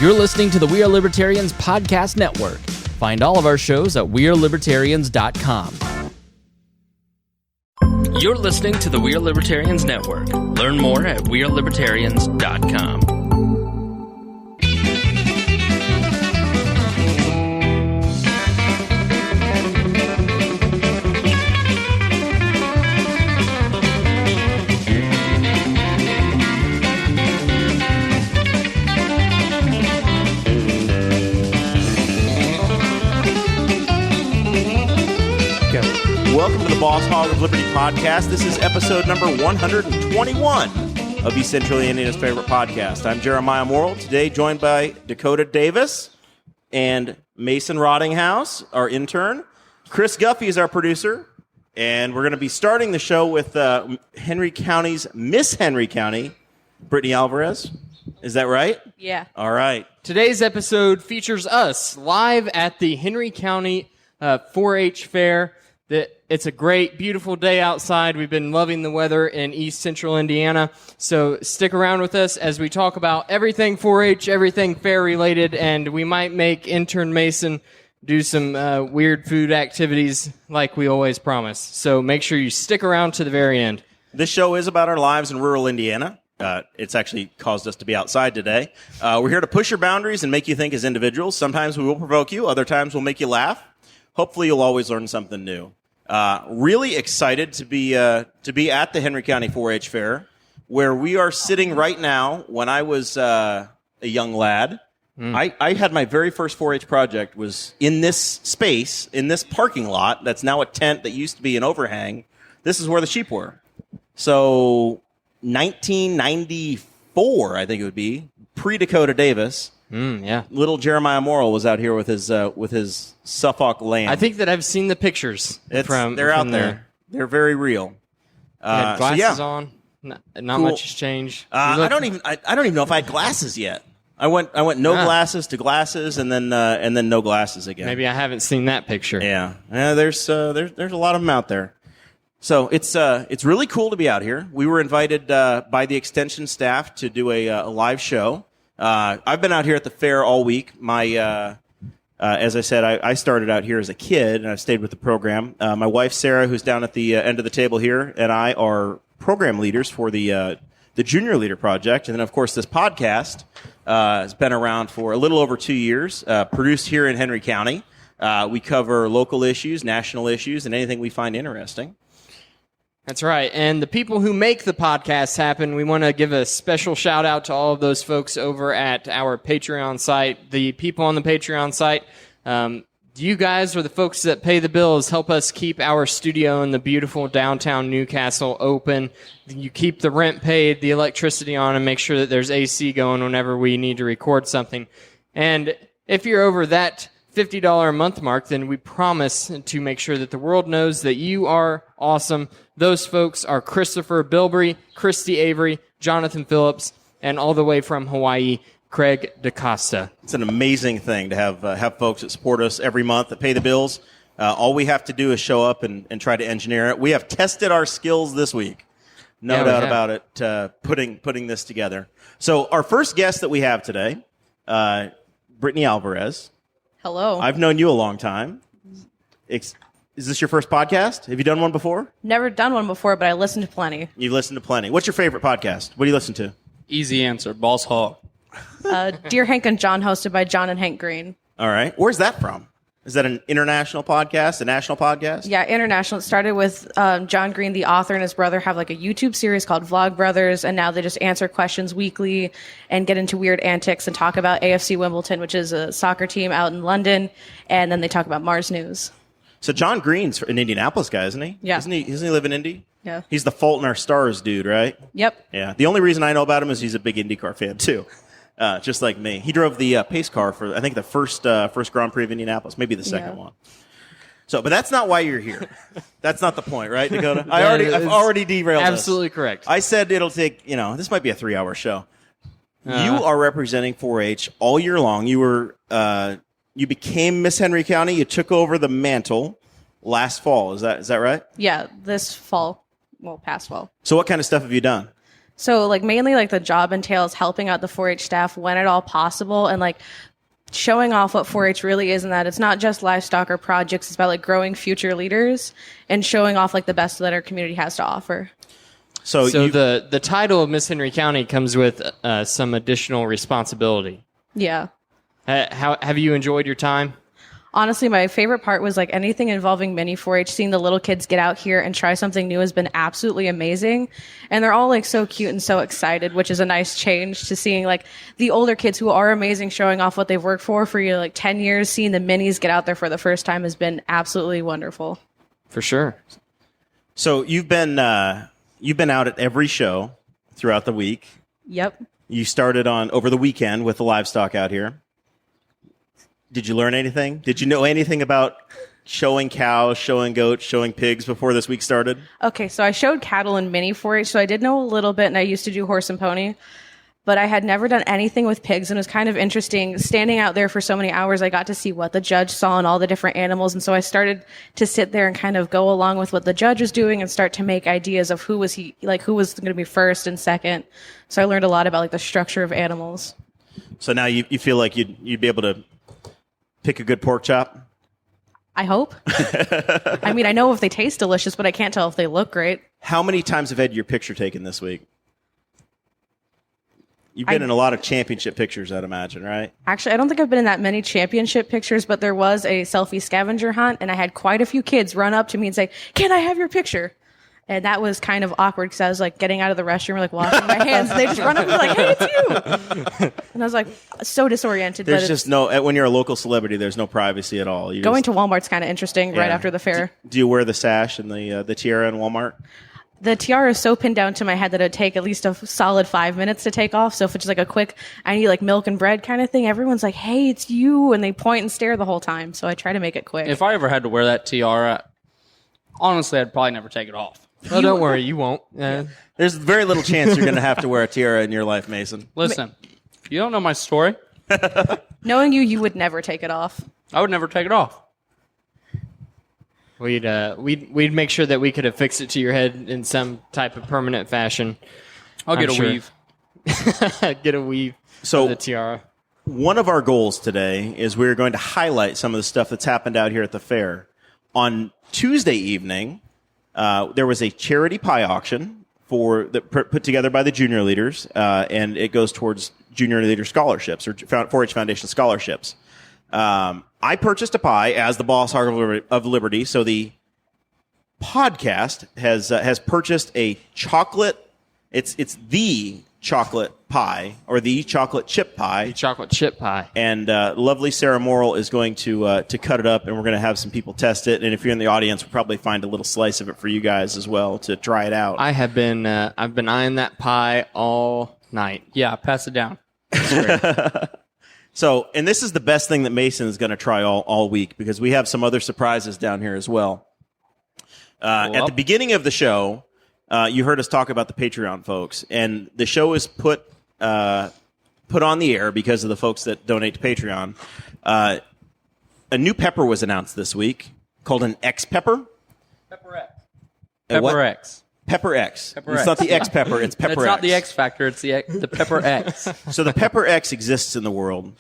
You're listening to the We Are Libertarians Podcast Network. Find all of our shows at wearelibertarians.com. You're listening to the We Are Libertarians Network. Learn more at wearelibertarians.com. Welcome to the Boss Hog of Liberty podcast. This is episode number 121 of East Central Indiana's favorite podcast. I'm Jeremiah Morrell, today joined by Dakota Davis and Mason Rottinghouse, our intern. Chris Guffey is our producer, and we're going to be starting the show with Henry County's Miss Henry County, Brittany Alvarez. Is that right? Yeah. All right. Today's episode features us live at the Henry County 4-H Fair. It's a great, beautiful day outside. We've been loving the weather in East Central Indiana. So stick around with us as we talk about everything 4-H, everything fair-related, and we might make intern Mason do some weird food activities like we always promise. So make sure you stick around to the very end. This show is about our lives in rural Indiana. It's actually caused us to be outside today. We're here to push your boundaries and make you think as individuals. Sometimes we will provoke you. Other times we'll make you laugh. Hopefully you'll always learn something new. Really excited to be at the Henry County 4-H Fair, where we are sitting right now. When I was a young lad, I had my very first 4-H project was in this space, in this parking lot that's now a tent that used to be an overhang. This is where the sheep were. So 1994, I think it would be, pre-Dakota Davis. Yeah. Little Jeremiah Morrell was out here with his Suffolk lamb. I think that I've seen the pictures. They're out there. They're very real. Had glasses on. Not Cool. much has changed. I don't even know if I had glasses yet. I went no glasses to glasses and then no glasses again. Maybe I haven't seen that picture. Yeah. There's a lot of them out there. So it's really cool to be out here. We were invited by the extension staff to do a live show. I've been out here at the fair all week. As I said, I started out here as a kid, and I've stayed with the program. My wife, Sarah, who's down at the end of the table here, and I are program leaders for the Junior Leader Project. And then, of course, this podcast has been around for a little over 2 years, produced here in Henry County. We cover local issues, national issues, and anything we find interesting. That's right. And the people who make the podcast happen, we want to give a special shout out to all of those folks over at our Patreon site. The people on the Patreon site, you guys are the folks that pay the bills, help us keep our studio in the beautiful downtown Newcastle open. You keep the rent paid, the electricity on, and make sure that there's AC going whenever we need to record something. And if you're over that $50 a month mark, then we promise to make sure that the world knows that you are awesome. Those folks are Christopher Bilbrey, Christy Avery, Jonathan Phillips, and all the way from Hawaii, Craig DaCosta. It's an amazing thing to have folks that support us every month, that pay the bills. All we have to do is show up and try to engineer it. We have tested our skills this week. No doubt about it, putting this together. So our first guest that we have today, Brittany Alvarez. Hello. I've known you a long time. Is this your first podcast? Have you done one before? Never done one before, but I listened to plenty. You've listened to plenty. What's your favorite podcast? What do you listen to? Easy answer, Boss Hog. Dear Hank and John, hosted by John and Hank Green. All right. Where's that from? Is that an international podcast, a national podcast? Yeah, international. It started with John Green, the author, and his brother have like a YouTube series called Vlog Brothers, and now they just answer questions weekly and get into weird antics and talk about AFC Wimbledon, which is a soccer team out in London, and then they talk about Mars News. So John Green's an Indianapolis guy, isn't he? Yeah. Doesn't he live in Indy? Yeah. He's the Fault in Our Stars dude, right? Yep. Yeah. The only reason I know about him is he's a big IndyCar fan, too. Just like me. He drove the pace car for, I think, the first Grand Prix of Indianapolis, maybe the second one. So, but that's not why you're here. That's not the point, right, Dakota? I've already derailed Absolutely this. Correct. I said it'll take, this might be a 3-hour show. You are representing 4-H all year long. You became Miss Henry County. You took over the mantle last fall. Is that right? Yeah, this fall. Well, past fall. So what kind of stuff have you done? So like mainly like the job entails helping out the 4-H staff when at all possible, and like showing off what 4-H really is, and that it's not just livestock or projects. It's about like growing future leaders and showing off like the best that our community has to offer. So the title of Miss Henry County comes with some additional responsibility. Yeah. How have you enjoyed your time? Honestly, my favorite part was like anything involving mini 4-H. Seeing the little kids get out here and try something new has been absolutely amazing. And they're all like so cute and so excited, which is a nice change to seeing like the older kids who are amazing showing off what they've worked for like 10 years. Seeing the minis get out there for the first time has been absolutely wonderful. For sure. So you've been out at every show throughout the week. Yep. You started over the weekend with the livestock out here. Did you learn anything? Did you know anything about showing cows, showing goats, showing pigs before this week started? Okay, so I showed cattle in mini 4-H, so I did know a little bit, and I used to do horse and pony, but I had never done anything with pigs, and it was kind of interesting. Standing out there for so many hours, I got to see what the judge saw and all the different animals, and so I started to sit there and kind of go along with what the judge was doing and start to make ideas of who was going to be first and second. So I learned a lot about like the structure of animals. So now you feel like you'd be able to pick a good pork chop? I hope. I mean, I know if they taste delicious, but I can't tell if they look great. How many times have you had your picture taken this week? You've been in a lot of championship pictures, I'd imagine, right? Actually, I don't think I've been in that many championship pictures, but there was a selfie scavenger hunt, and I had quite a few kids run up to me and say, "Can I have your picture?" And that was kind of awkward because I was like getting out of the restroom, like washing my hands, and they just run up and be like, "Hey, it's you!" And I was like so disoriented. There's just when you're a local celebrity, there's no privacy at all. Going to Walmart's kind of interesting right after the fair. Do you wear the sash and the tiara in Walmart? The tiara is so pinned down to my head that it would take at least a solid 5 minutes to take off. So if it's just like a quick, I need like milk and bread kind of thing, everyone's like, "Hey, it's you," and they point and stare the whole time. So I try to make it quick. If I ever had to wear that tiara, honestly, I'd probably never take it off. Oh, don't worry, you won't. There's very little chance you're going to have to wear a tiara in your life, Mason. Listen, if you don't know my story, Knowing you would never take it off. I would never take it off. We'd make sure that we could affix it to your head in some type of permanent fashion. I'll get I'm a sure. weave. Get a weave So of the tiara. one of our goals today is we're going to highlight some of the stuff that's happened out here at the fair. On Tuesday evening, there was a charity pie auction put together by the junior leaders, and it goes towards junior leader scholarships or 4-H Foundation scholarships. I purchased a pie as the Boss Hog of Liberty, so the podcast has purchased a chocolate. It's the chocolate pie or the chocolate chip pie. The chocolate chip pie. And lovely Sarah Morrell is going to cut it up, and we're going to have some people test it. And if you're in the audience, we'll probably find a little slice of it for you guys as well to try it out. I've been eyeing that pie all night. Yeah, pass it down. So, and this is the best thing that Mason is going to try all week because we have some other surprises down here as well. At the beginning of the show, you heard us talk about the Patreon folks, and the show is put on the air because of the folks that donate to Patreon. A new pepper was announced this week called an X pepper. Pepper X. A what? Pepper X. Pepper X. Pepper It's X. not the X pepper, it's Pepper X. It's not the X Factor, it's the Pepper X. So the Pepper X exists in the world,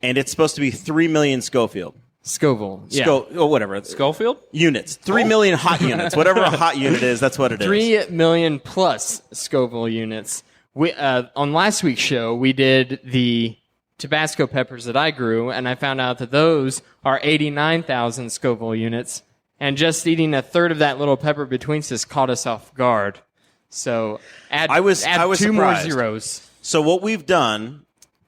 and it's supposed to be 3 million Schofield. Scoville. Yeah. Whatever. Schofield? Units. 3 million hot units. Whatever a hot unit is, that's what it is. 3 million plus Scoville units. We on last week's show, we did the Tabasco peppers that I grew, and I found out that those are 89,000 Scoville units. And just eating a third of that little pepper between us caught us off guard. So add I was two more surprised. zeros. So what we've done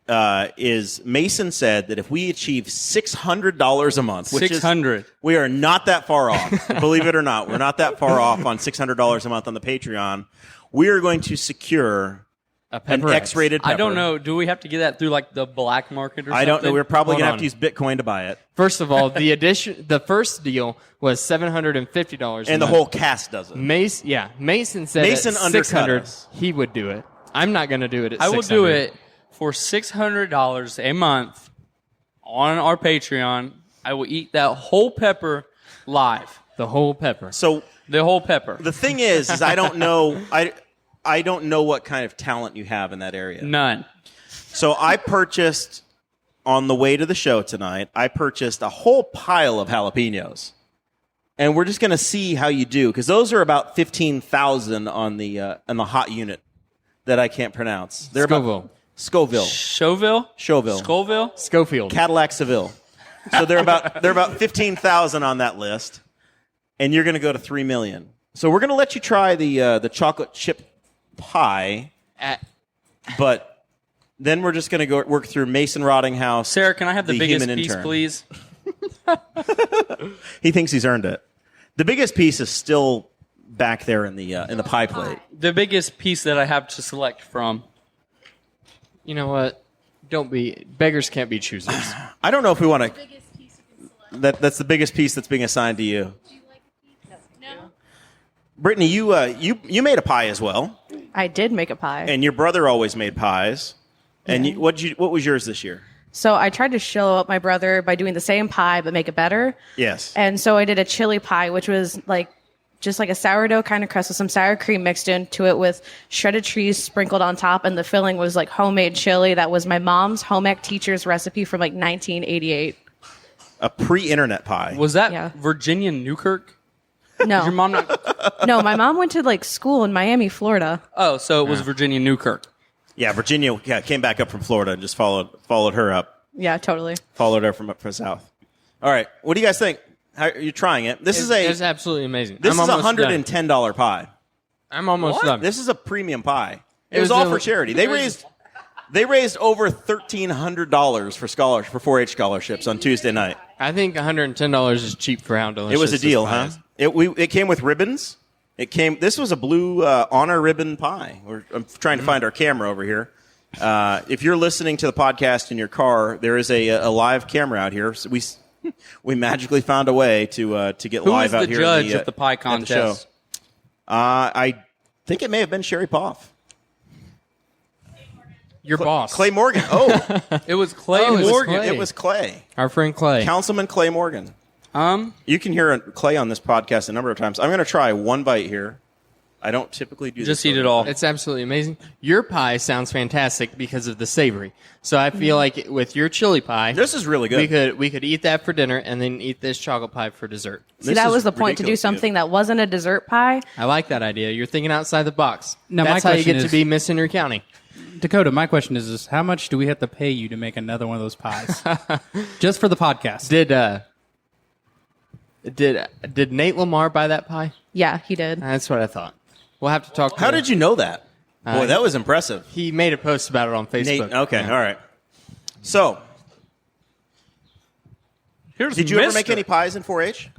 is Mason said that if we achieve $600 a month, which 600. we are not that far off. Believe it or not, we're not that far off on $600 a month on the Patreon. We are going to secure A an pepper X. X-rated pepper. I don't know. Do we have to get that through like the black market or something? I don't know. We're probably Hold going to on. have to use Bitcoin to buy it. First of all, the first deal was $750. And the whole cast does it. Mason said Mason at undercut 600 us. he would do it. I'm not going to do it at I 600. will do it for $600 a month on our Patreon. I will eat that whole pepper live. The whole pepper. So The whole pepper. the thing is I don't know. I don't know what kind of talent you have in that area. None. So I purchased, on the way to the show tonight, I purchased a whole pile of jalapenos. And we're just going to see how you do, because those are about 15,000 on the hot unit that I can't pronounce. They're Scoville. Scoville. Schoville? Scoville? Schofield. Cadillac Seville. So they're about 15,000 on that list, and you're going to go to 3 million. So we're going to let you try the chocolate chip pie, but then we're just going to go work through Mason Rottinghouse. Sarah, can I have the biggest human piece, intern. please? He thinks he's earned it. The biggest piece is still back there in the pie plate. The biggest piece that I have to select from. You know what? Beggars can't be choosers. I don't know if we want to. That's the biggest piece that's being assigned to you. No. Brittany, you made a pie as well, I did make a pie. and your brother always made pies. And what was yours this year? So I tried to show up my brother by doing the same pie but make it better. Yes. And so I did a chili pie, which was just like a sourdough kind of crust with some sour cream mixed into it with shredded cheese sprinkled on top. And the filling was like homemade chili. That was my mom's home ec teacher's recipe from 1988. A pre-internet pie. Was that Yeah. Virginia Newkirk? No. Your mom not? No, my mom went to school in Miami, Florida. Oh, so it was Virginia Newkirk. Yeah, Virginia came back up from Florida and just followed her up. Yeah, totally. Followed her from up from south. All right. What do you guys think? How, you're trying it. It's absolutely amazing. This I'm is a almost done. $110 pie. I'm almost done. This is a premium pie. It It was was all a- for charity. They raised over $1,300 for 4-H scholarships on Tuesday night. I think $110 is cheap for how delicious It was a this deal, pie huh? is. It came with ribbons. This was a blue honor ribbon pie. I'm trying to find our camera over here. If you're listening to the podcast in your car, there is a live camera out here. So we magically found a way to get Who live was out the here. judge of the pie at the show. contest? I think it may have been Sherry Poff. Your boss. Clay Morgan. Oh, It was Clay Oh, it was Morgan. Clay. it was Clay. Our friend Clay. Councilman Clay Morgan. You can hear Clay on this podcast a number of times. I'm going to try one bite here. I don't typically do Just this. eat it all. It's absolutely amazing. Your pie sounds fantastic because of the savory. So I feel like with your chili pie, This is really good. we could eat that for dinner and then eat this chocolate pie for dessert. See, that is was the point, to do ridiculous something that wasn't a dessert pie. I like that idea. You're thinking outside the box. Now, my That's how you question get to is- be Miss Henry County. Dakota, my question is how much do we have to pay you to make another one of those pies? Just for the podcast. Did Nate Lamar buy that pie? Yeah, he did. That's what I thought. We'll have to talk to How did you know that? Boy, that was impressive. He made a post about it on Facebook. Nate, okay, Yeah. all right. So, Here's did you ever Mister. make any pies in 4-H?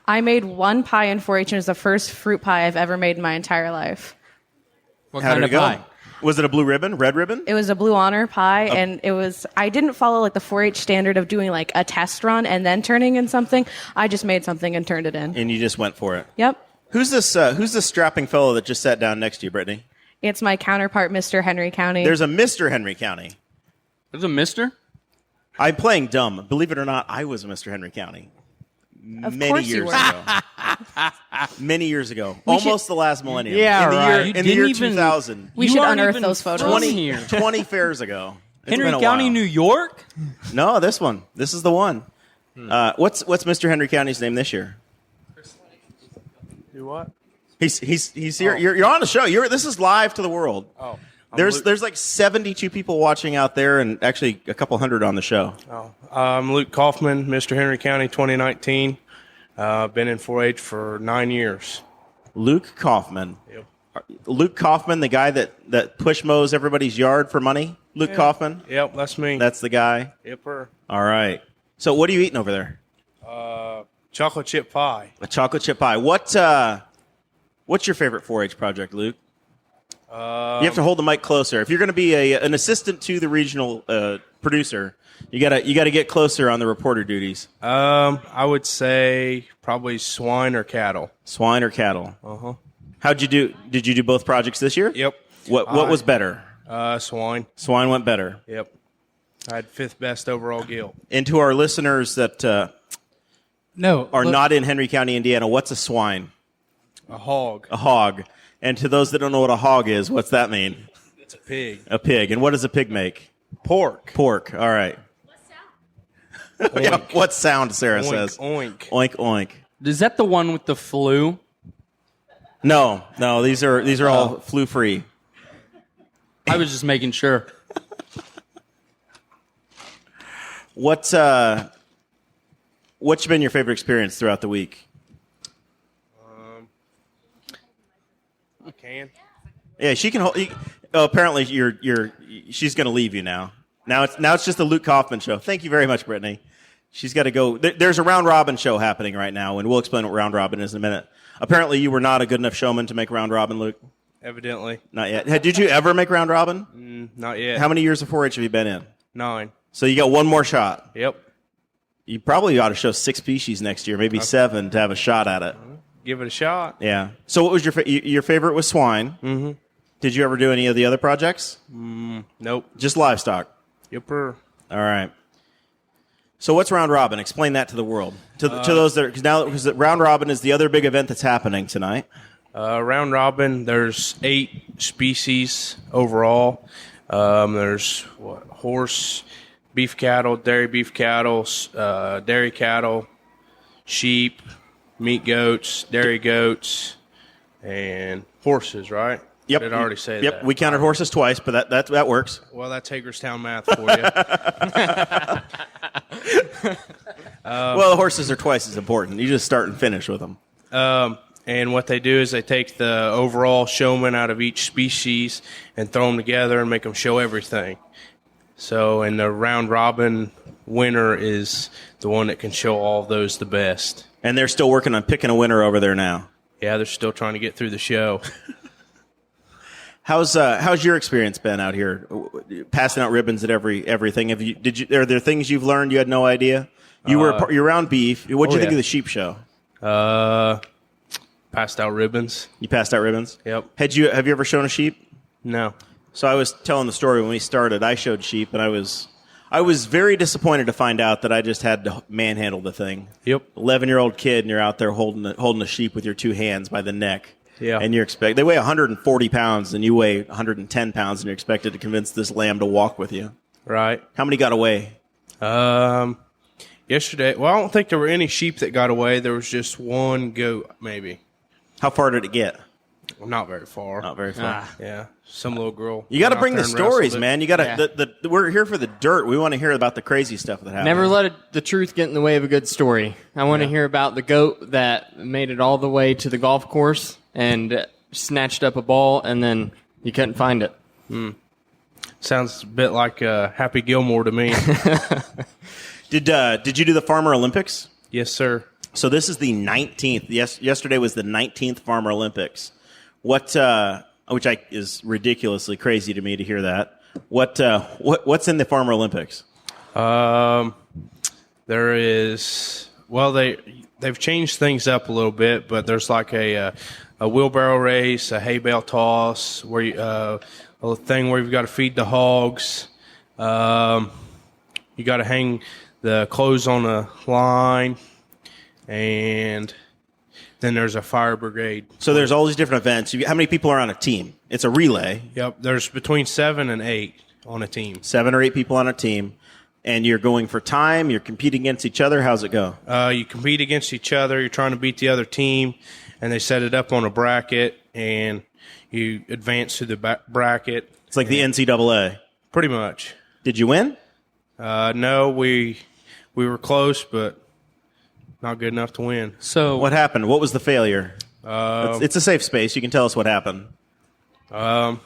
I made one pie in 4-H, and it was the first fruit pie I've ever made in my entire life. What How kind did of it go? pie? Was it a blue ribbon, red ribbon? It was a blue honor pie, and I didn't follow the 4-H standard of doing a test run and then turning in something. I just made something and turned it in. And you just went for it. Yep. Who's this strapping fellow that just sat down next to you, Brittany? It's my counterpart, Mr. Henry County. There's a Mr. Henry County. There's a Mister? I'm playing dumb. Believe it or not, I was a Mr. Henry County. Of Many course you years were. ago. Many years ago. Almost the last millennium. Yeah, in the right. year, You in the year didn't even- 2000. We You should aren't unearth even those photos. from 20, here. 20 fairs ago. It's Henry been a County, while. New York? No, this one. This is the one. What's Mr. Henry County's name this year? Do what? He's here. You're on the show. This is live to the world. Oh, There's like 72 people watching out there, and actually a couple hundred on the show. I'm Luke Kaufman, Mr. Henry County 2019. Been in 4-H for 9 years. Luke Kaufman. Yep. Luke Kaufman, the guy that push mows everybody's yard for money. Luke Kaufman. Yep, that's me. That's the guy. Yep, sir. All right. So what are you eating over there? Chocolate chip pie. A chocolate chip pie. What's your favorite 4-H project, Luke? You have to hold the mic closer. If you're going to be an assistant to the regional producer, you gotta get closer on the reporter duties. I would say probably swine or cattle. Swine or cattle? Uh-huh. How'd you do? Did you do both projects this year? Yep. What was better? Swine. Swine went better. Yep. I had 5th best overall gilt. And to our listeners that No. are look, not in Henry County, Indiana, what's a swine? A hog. A hog. And to those that don't know what a hog is, what's that mean? It's a pig. A pig. And what does a pig make? Pork. Pork. All right. Yeah, what sound, Sarah Oink, says? oink. Oink, oink. Is that the one with the flu? No, these are all flu-free. I was just making sure. What's been your favorite experience throughout the week? I can. Yeah, she can hold. Apparently, she's going to leave you now. Now it's just the Luke Kaufman show. Thank you very much, Brittany. She's got to go. There's a round robin show happening right now, and we'll explain what round robin is in a minute. Apparently, you were not a good enough showman to make round robin, Luke. Evidently. Not yet. Did you ever make round robin? Not yet. How many years of 4-H have you been in? 9. So you got one more shot. Yep. You probably ought to show 6 species next year, maybe 7 to have a shot at it. Give it a shot. Yeah. So what was your favorite was swine? Mm-hmm. Did you ever do any of the other projects? Nope. Just livestock. Yipper. All right. So what's round robin? Explain that to the world. To those that because round robin is the other big event that's happening tonight. Round robin, there's 8 species overall. There's horse, beef cattle, dairy beef cattle, dairy cattle, sheep, meat goats, dairy goats, and horses, right? Yep. Did I already say yep. that? We counted horses twice, but that works. Well, that's Hagerstown math for you. Well, the horses are twice as important. You just start and finish with them. And what they do is they take the overall showman out of each species and throw them together and make them show everything. So, and the round robin winner is the one that can show all of those the best. And they're still working on picking a winner over there now. Yeah, they're still trying to get through the show. How's your experience been out here, passing out ribbons at everything? Are there things you've learned you had no idea? You're around beef. What'd you think of the sheep show? Passed out ribbons. You passed out ribbons? Yep. Have you ever shown a sheep? No. So I was telling the story when we started. I showed sheep, and I was very disappointed to find out that I just had to manhandle the thing. Yep. 11-year-old kid, and you're out there holding a sheep with your 2 hands by the neck. Yeah. And they weigh 140 pounds, and you weigh 110 pounds, and you're expected to convince this lamb to walk with you. Right. How many got away? Yesterday, well, I don't think there were any sheep that got away. There was just one goat, maybe. How far did it get? Well, not very far. Not very far. Yeah. Some little girl. You got to went out bring there the and wrestled stories, it. man. You got to. We're here for the dirt. We want to hear about the crazy stuff that happened. Never let the truth get in the way of a good story. I want to hear about the goat that made it all the way to the golf course and snatched up a ball, and then you couldn't find it. Sounds a bit like Happy Gilmore to me. Did you do the Farmer Olympics? Yes, sir. So this is the 19th. Yesterday was the 19th Farmer Olympics. Which is ridiculously crazy to me to hear that. What's in the Farmer Olympics? There is, well, they've changed things up a little bit, but there's like a wheelbarrow race, a hay bale toss, where a thing where you've got to feed the hogs. You got to hang the clothes on a line, and then there's a fire brigade. So there's all these different events. How many people are on a team? It's a relay. Yep, there's between 7 and 8 on a team. 7 or 8 people on a team. And you're going for time. You're competing against each other. How's it go? You compete against each other. You're trying to beat the other team, and they set it up on a bracket, and you advance through the bracket. It's like the NCAA. Pretty much. Did you win? No, we were close, but not good enough to win. So What happened? What was the failure? It's a safe space. You can tell us what happened. I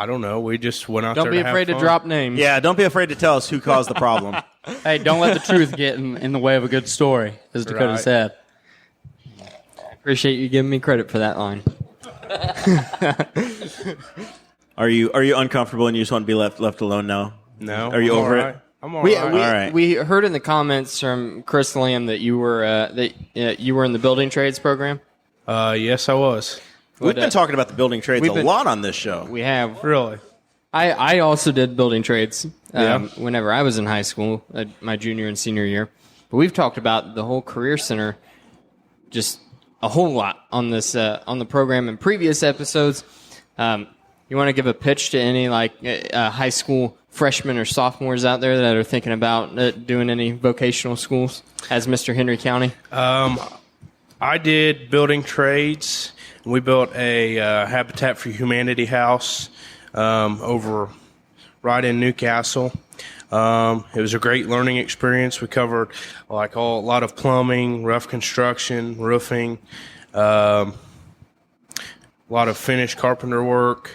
don't know. We just went out Don't there be to have afraid to fun. drop names. Yeah, don't be afraid to tell us who caused the problem. hey, don't let the truth get in the way of a good story, as Dakota Right. said. Appreciate you giving me credit for that line. Are you uncomfortable and you just want to be left alone now? No. Are you I'm over all right. it? I'm all We, right. we, All right. we heard in the comments from Chris Lamb that you were in the building trades program. Yes, I was. We've been talking about the building trades we've a been- lot on this show. We have. Really? I also did building trades Yeah. whenever I was in high school, my junior and senior year. But we've talked about the whole career center just a whole lot on this on the program in previous episodes. You want to give a pitch to any high school freshmen or sophomores out there that are thinking about doing any vocational schools as Mr. Henry County? I did building trades. We built a Habitat for Humanity house over right in Newcastle. It was a great learning experience. We covered a lot of plumbing, rough construction, roofing, a lot of finished carpenter work.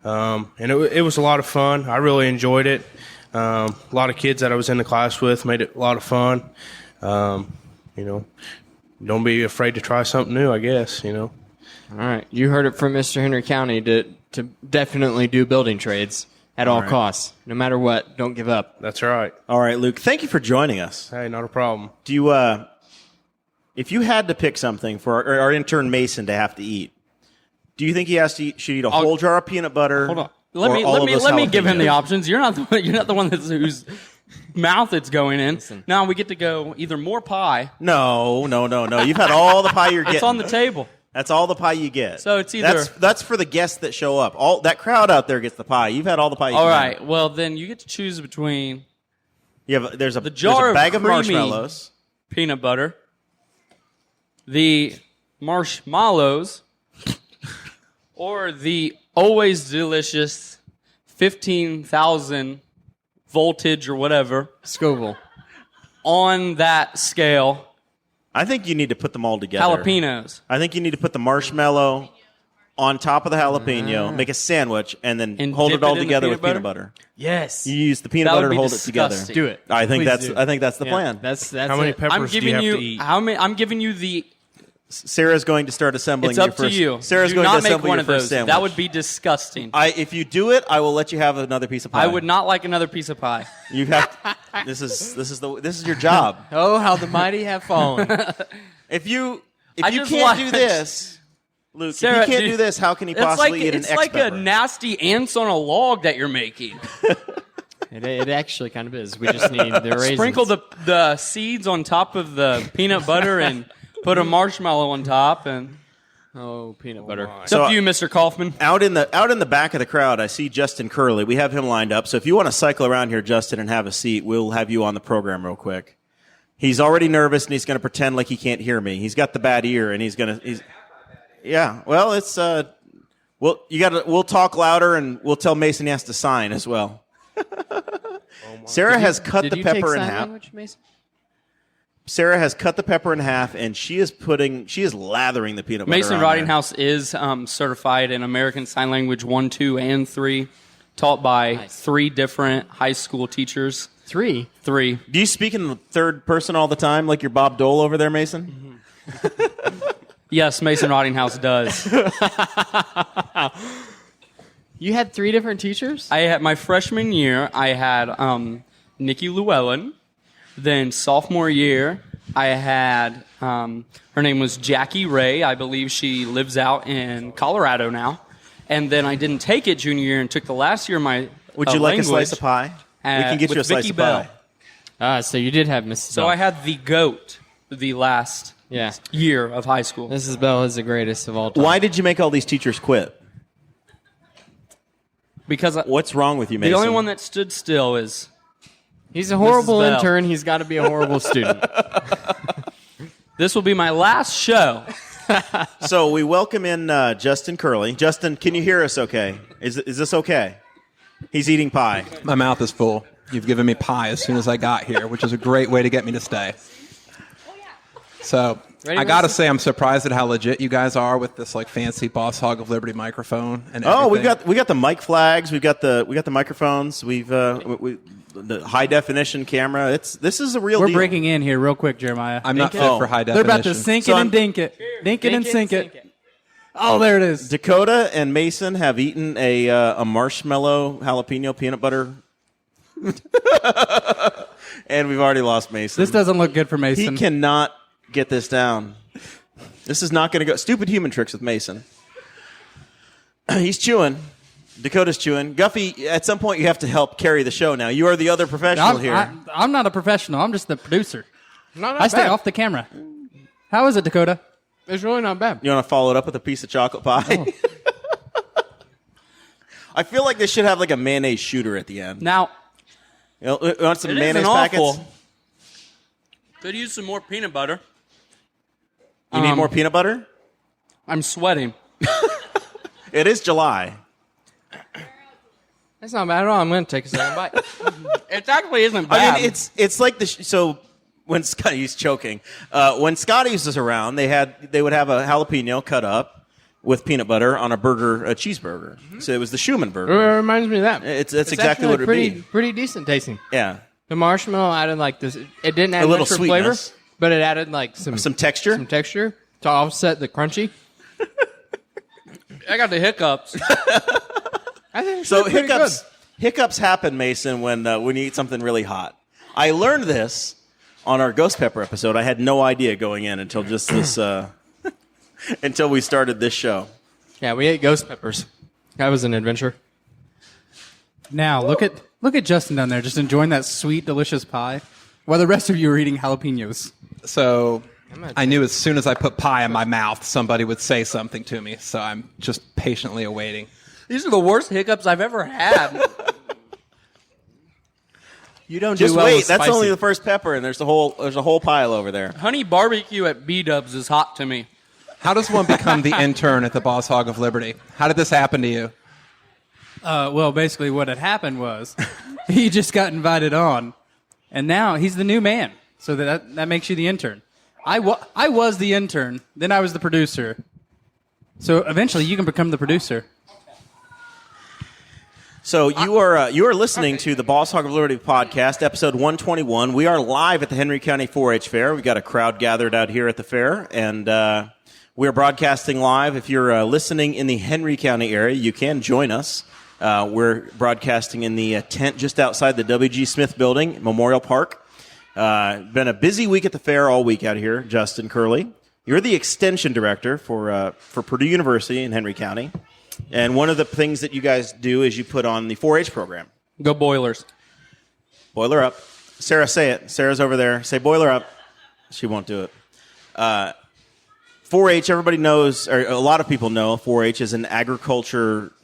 And it was a lot of fun. I really enjoyed it. A lot of kids that I was in the class with made it a lot of fun. Don't be afraid to try something new, I guess, All right. You heard it from Mr. Henry County to definitely do building trades at all costs. No matter what, don't give up. That's right. All right, Luke, thank you for joining us. Hey, not a problem. Do you, if you had to pick something for our intern Mason to have to eat, do you think he should eat a whole jar of peanut butter? Hold on. Let me give him the options. You're not the one whose mouth it's going in. Now we get to go either more pie. No. You've had all the pie you're getting. It's on the table. That's all the pie you get. So it's either that's for the guests that show up. All that crowd out there gets the pie. You've had all the pie. All right. Well, then you get to choose between there's a jar bag of creamy marshmallows, peanut butter, the marshmallows, or the always delicious 15,000 voltage or whatever Scoville. On that scale. I think you need to put them all together. Jalapenos. I think you need to put the marshmallow on top of the jalapeno, make a sandwich, and then hold it all together with peanut butter. Yes. You use the peanut butter to hold it together. Do it. I think that's the plan. That's How many peppers do you have to eat? I'm giving you the. Sarah's going to start assembling. It's up your first, to you. Sarah's Do going not to make assemble one your of first those. sandwich. That would be disgusting. If you do it, I will let you have another piece of pie. I would not like another piece of pie. You have. This is your job. Oh, how the mighty have fallen. If you I can't just do this, Luke, Sarah, if you can't do this, how can he possibly eat an It's like a X-pepper? nasty ants on a log that you're making. It actually kind of is. We just need the raisins. Sprinkle the seeds on top of the peanut butter and put a marshmallow on top. And peanut butter. It's up to you, Mr. Kaufman. Out in the back of the crowd, I see Justin Curley. We have him lined up. So if you want to cycle around here, Justin, and have a seat, we'll have you on the program real quick. He's already nervous, and he's going to pretend like he can't hear me. He's got the bad ear, and yeah. Well, it's we'll talk louder, and we'll tell Mason he has to sign as well. Sarah has cut the pepper in half. Sarah has cut the pepper in half, and she is lathering the peanut butter. Mason Ridinghouse is certified in American Sign Language 1, 2, and 3, taught by 3 different high school teachers. 3. Do you speak in the third person all the time, like you're Bob Dole over there, Mason? Yes, Mason Ridinghouse does. You had 3 different teachers? I had my freshman year. I had Nikki Llewellyn. Then sophomore year, I had her name was Jackie Ray. I believe she lives out in Colorado now. And then I didn't take it junior year and took the last year of my Would you like a slice of pie? We can get you a slice Vicky of Bell. pie. So you did have Mrs. So Bell. I had the GOAT the last year of high school. Mrs. Bell is the greatest of all time. Why did you make all these teachers quit? Because what's wrong with you, Mason? The only one that stood still is... He's a horrible Mrs. Bell. intern. He's got to be a horrible student. This will be my last show. So we welcome in Justin Curley. Justin, can you hear us okay? Is this okay? He's eating pie. My mouth is full. You've given me pie as soon as I got here, which is a great way to get me to stay. So I got to say, I'm surprised at how legit you guys are with this fancy Boss Hog of Liberty microphone and everything. Oh, we got the mic flags. We got the microphones. We've the high definition camera. This is a real We're deal. breaking in here real quick, Jeremiah. I'm not fit for high They're definition. about to sink it and dink it. Dink it and sink it. Oh, there it is. Dakota and Mason have eaten a marshmallow jalapeno peanut butter. And we've already lost Mason. This doesn't look good for Mason. He cannot get this down. This is not going to go. Stupid human tricks with Mason. He's chewing. Dakota's chewing. Guffey, at some point you have to help carry the show now. You are the other professional here. I'm not a professional. I'm just the producer. I stay off the camera. How is it, Dakota? It's really not bad. You want to follow it up with a piece of chocolate pie? Oh. I feel like they should have like a mayonnaise shooter at the end. Now, You want some it mayonnaise isn't packets? awful. Could use some more peanut butter. You need more peanut butter? I'm sweating. It is July. That's not bad at all. I'm going to take a second bite. It actually isn't bad. I mean, it's like so when Scotty's choking. When Scotty's was around, they would have a jalapeno cut up with peanut butter on a cheeseburger. Mm-hmm. So it was the Schumann It burger. reminds me of that. That's It's exactly what it would pretty, be. pretty decent tasting. Yeah, The marshmallow added like this. It didn't add a little much for flavor, sweetness, but it added like some texture. some texture to offset the crunchy. I got the hiccups. I think it's So pretty good. hiccups happen, Mason, when you eat something really hot. I learned this on our ghost pepper episode. I had no idea going in until just this until we started this show. Yeah, we ate ghost peppers. That was an adventure. Now look at Justin down there, just enjoying that sweet, delicious pie, while the rest of you are eating jalapenos. So I knew as soon as I put pie in my mouth, somebody would say something to me. So I'm just patiently awaiting. These are the worst hiccups I've ever had. You don't Just do well wait. with That's spicy. only the first pepper, and there's a whole pile over there. Honey barbecue at B-Dubs is hot to me. How does one become the intern at the Boss Hog of Liberty? How did this happen to you? Well, basically what had happened was he just got invited on, and now he's the new man. So that makes you the intern. I was the intern, then I was the producer. So eventually you can become the producer. So you are listening to the Boss Hog of Liberty podcast, episode 121. We are live at the Henry County 4-H Fair. We got a crowd gathered out here at the fair, and we are broadcasting live. If you're listening in the Henry County area, you can join us. We're broadcasting in the tent just outside the W.G. Smith Building, Memorial Park. Been a busy week at the fair all week out here, Justin Curley. You're the extension director for Purdue University in Henry County. And one of the things that you guys do is you put on the 4-H program. Go Boilers. Boiler up. Sarah, say it. Sarah's over there. Say boiler up. She won't do it. 4-H, everybody knows, or a lot of people know, 4-H is a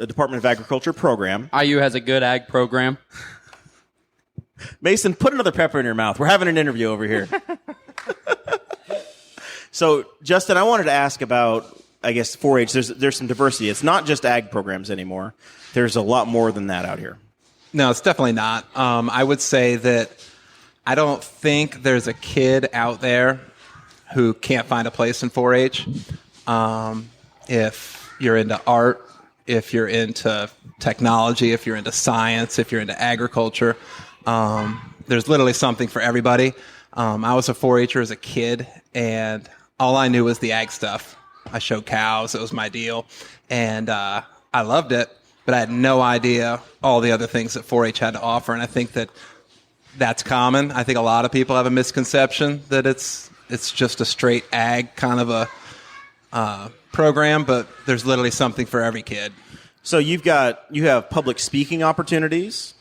Department of Agriculture program. IU has a good ag program. Mason, put another pepper in your mouth. We're having an interview over here. So, Justin, I wanted to ask about, I guess, 4-H. There's some diversity. It's not just ag programs anymore. There's a lot more than that out here. No, it's definitely not. I would say that I don't think there's a kid out there who can't find a place in 4-H. If you're into art, if you're into technology, if you're into science, if you're into agriculture, there's literally something for everybody. I was a 4-H'er as a kid, and all I knew was the ag stuff. I showed cows. It was my deal. And I loved it, but I had no idea all the other things that 4-H had to offer. And I think that that's common. I think a lot of people have a misconception that it's just a straight ag kind of a program, but there's literally something for every kid. So you have public speaking opportunities.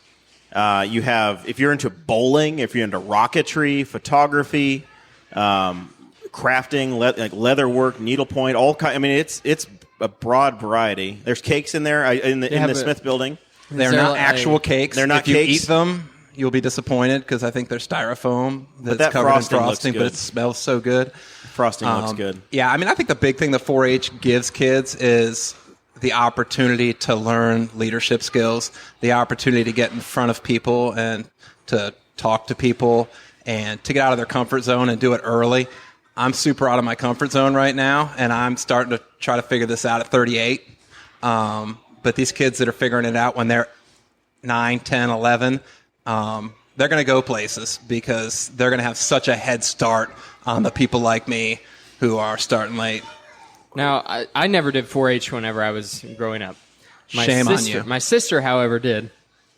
You have, if you're into bowling, if you're into rocketry, photography, crafting, like leather work, needlepoint, all kind. I mean, it's a broad variety. There's cakes in there in the Smith Building. They're not actual cakes. They're not if you cakes. eat them, you'll be disappointed because I think they're styrofoam that's that covered in frosting looks frosting, good. but it smells so good. Frosting looks good. Yeah, I mean, I think the big thing that 4-H gives kids is the opportunity to learn leadership skills, the opportunity to get in front of people and to talk to people and to get out of their comfort zone and do it early. I'm super out of my comfort zone right now, and I'm starting to try to figure this out at 38. But these kids that are figuring it out when they're 9, 10, 11, they're going to go places because they're going to have such a head start on the people like me who are starting late. Now, I never did 4-H whenever I was growing up. Shame on you. My sister, however, did.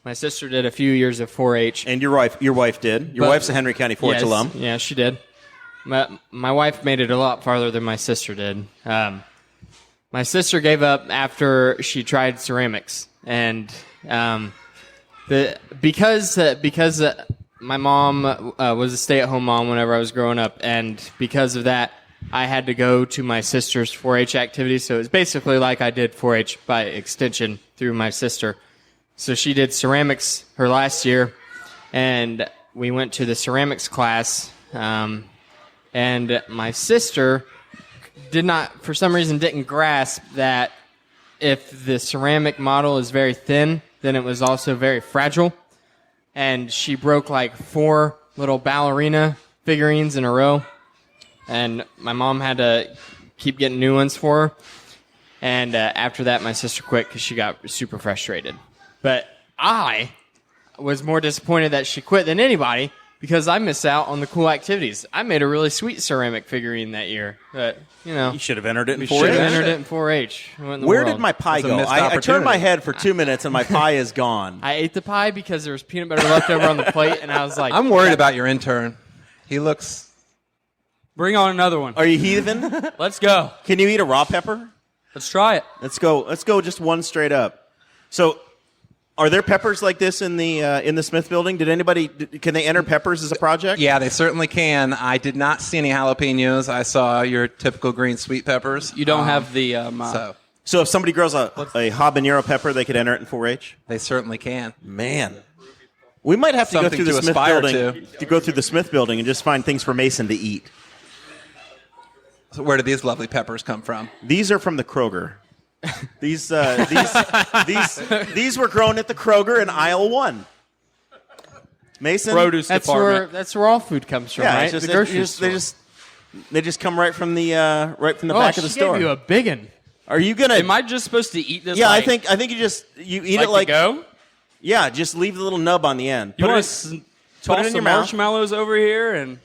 My sister did a few years of 4-H. And your wife did. Your wife's a Henry County 4-H alum. Yeah, she did. My wife made it a lot farther than my sister did. My sister gave up after she tried ceramics, and because my mom was a stay-at-home mom whenever I was growing up, and because of that, I had to go to my sister's 4-H activity. So it's basically like I did 4-H by extension through my sister. So she did ceramics her last year, and we went to the ceramics class. And my sister for some reason, didn't grasp that if the ceramic model is very thin, then it was also very fragile. And she broke like 4 little ballerina figurines in a row. And my mom had to keep getting new ones for her. And after that, my sister quit because she got super frustrated. But I was more disappointed that she quit than anybody because I missed out on the cool activities. I made a really sweet ceramic figurine that year. But, you should have entered it in 4-H. Should have entered it in 4-H. Where did my pie go? I turned my head for 2 minutes and my pie is gone. I ate the pie because there was peanut butter left over on the plate, and I was like... I'm worried about your intern. He looks... Bring on another one. Are you heathen? Let's go. Can you eat a raw pepper? Let's try it. Let's go just one straight up. So, are there peppers like this in the Smith building? Can they enter peppers as a project? Yeah, they certainly can. I did not see any jalapenos. I saw your typical green sweet peppers. You don't have the... So if somebody grows a habanero pepper, they could enter it in 4-H? They certainly can. Man. We might have to go through the Smith building to go through the Smith building and just find things for Mason to eat. So where did these lovely peppers come from? These are from the Kroger. These were grown at the Kroger in aisle 1. Mason, produce department. That's where all food comes from, right? The grocery store. They just come right from the back of the store. Gave you a biggin. Are you gonna? Am I just supposed to eat this? Yeah, I think you eat it like go. Yeah, just leave the little nub on the end. You want to toss some marshmallows over here and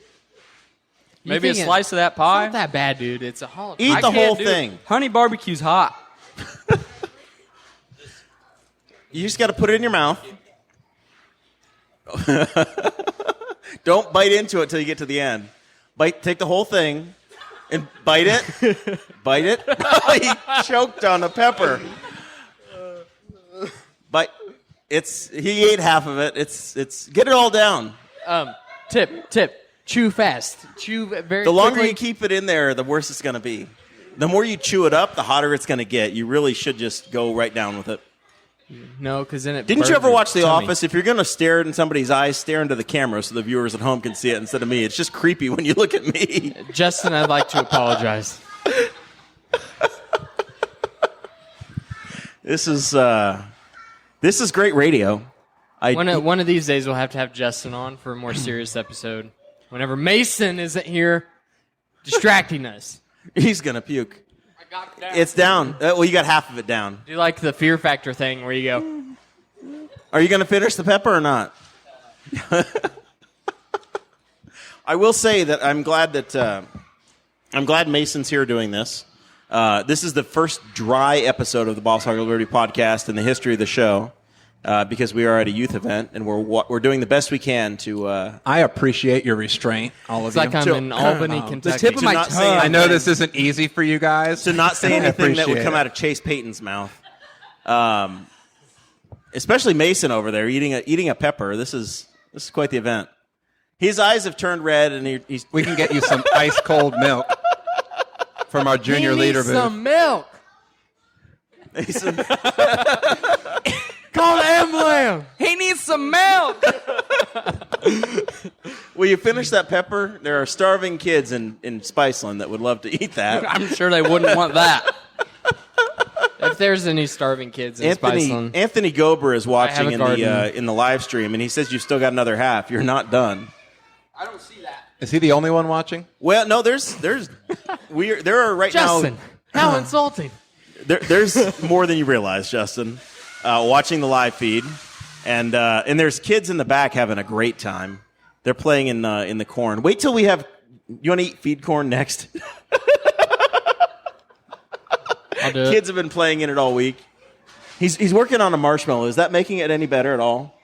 maybe a slice of that pie? It's not that bad, dude. It's a holiday. Eat the whole thing. Honey barbecue's hot. You just got to put it in your mouth. Don't bite into it till you get to the end. Take the whole thing and bite it. Bite it. He choked on a pepper. But he ate half of it. It's get it all down. Tip. Chew fast. Chew very quickly. The longer you keep it in there, the worse it's going to be. The more you chew it up, the hotter it's going to get. You really should just go right down with it. No, because then it Didn't you ever watch The tummy. Office? If you're going to stare in somebody's eyes, stare into the camera so the viewers at home can see it instead of me. It's just creepy when you look at me. Justin, I'd like to apologize. This is great radio. One of these days we'll have to have Justin on for a more serious episode. Whenever Mason isn't here distracting us. He's going to puke. I got it down. It's down. Well, you got half of it down. Do you like the Fear Factor thing where you go... Are you going to finish the pepper or not? I will say that I'm glad Mason's here doing this. This is the first dry episode of the Boss Hog of Liberty podcast in the history of the show. Because we are at a youth event, and we're doing the best we can to... I appreciate your restraint, all of you. It's like I'm in Albany, Kentucky. The tip of my tongue. I know this isn't easy for you guys. To not say anything that would come it. out of Chase Payton's mouth. Especially Mason over there eating a pepper. This is quite the event. His eyes have turned red, and he's... We can get you some ice cold milk from our junior leader booth. Some milk. Call the ambulance. He needs some milk. Will you finish that pepper? There are starving kids in Spiceland that would love to eat that. I'm sure they wouldn't want that. If there's any starving kids in Spiceland. Anthony Gober is watching garden. in the live stream, and he says you've still got another half. You're not done. I don't see that. Is he the only one watching? Well, no, there are right Justin, now. how insulting. There's more than you realize, Justin. Watching the live feed, and there's kids in the back having a great time. They're playing in the corn. Wait till we have. You want to eat feed corn next? I'll do it. Kids have been playing in it all week. He's working on a marshmallow. Is that making it any better at all?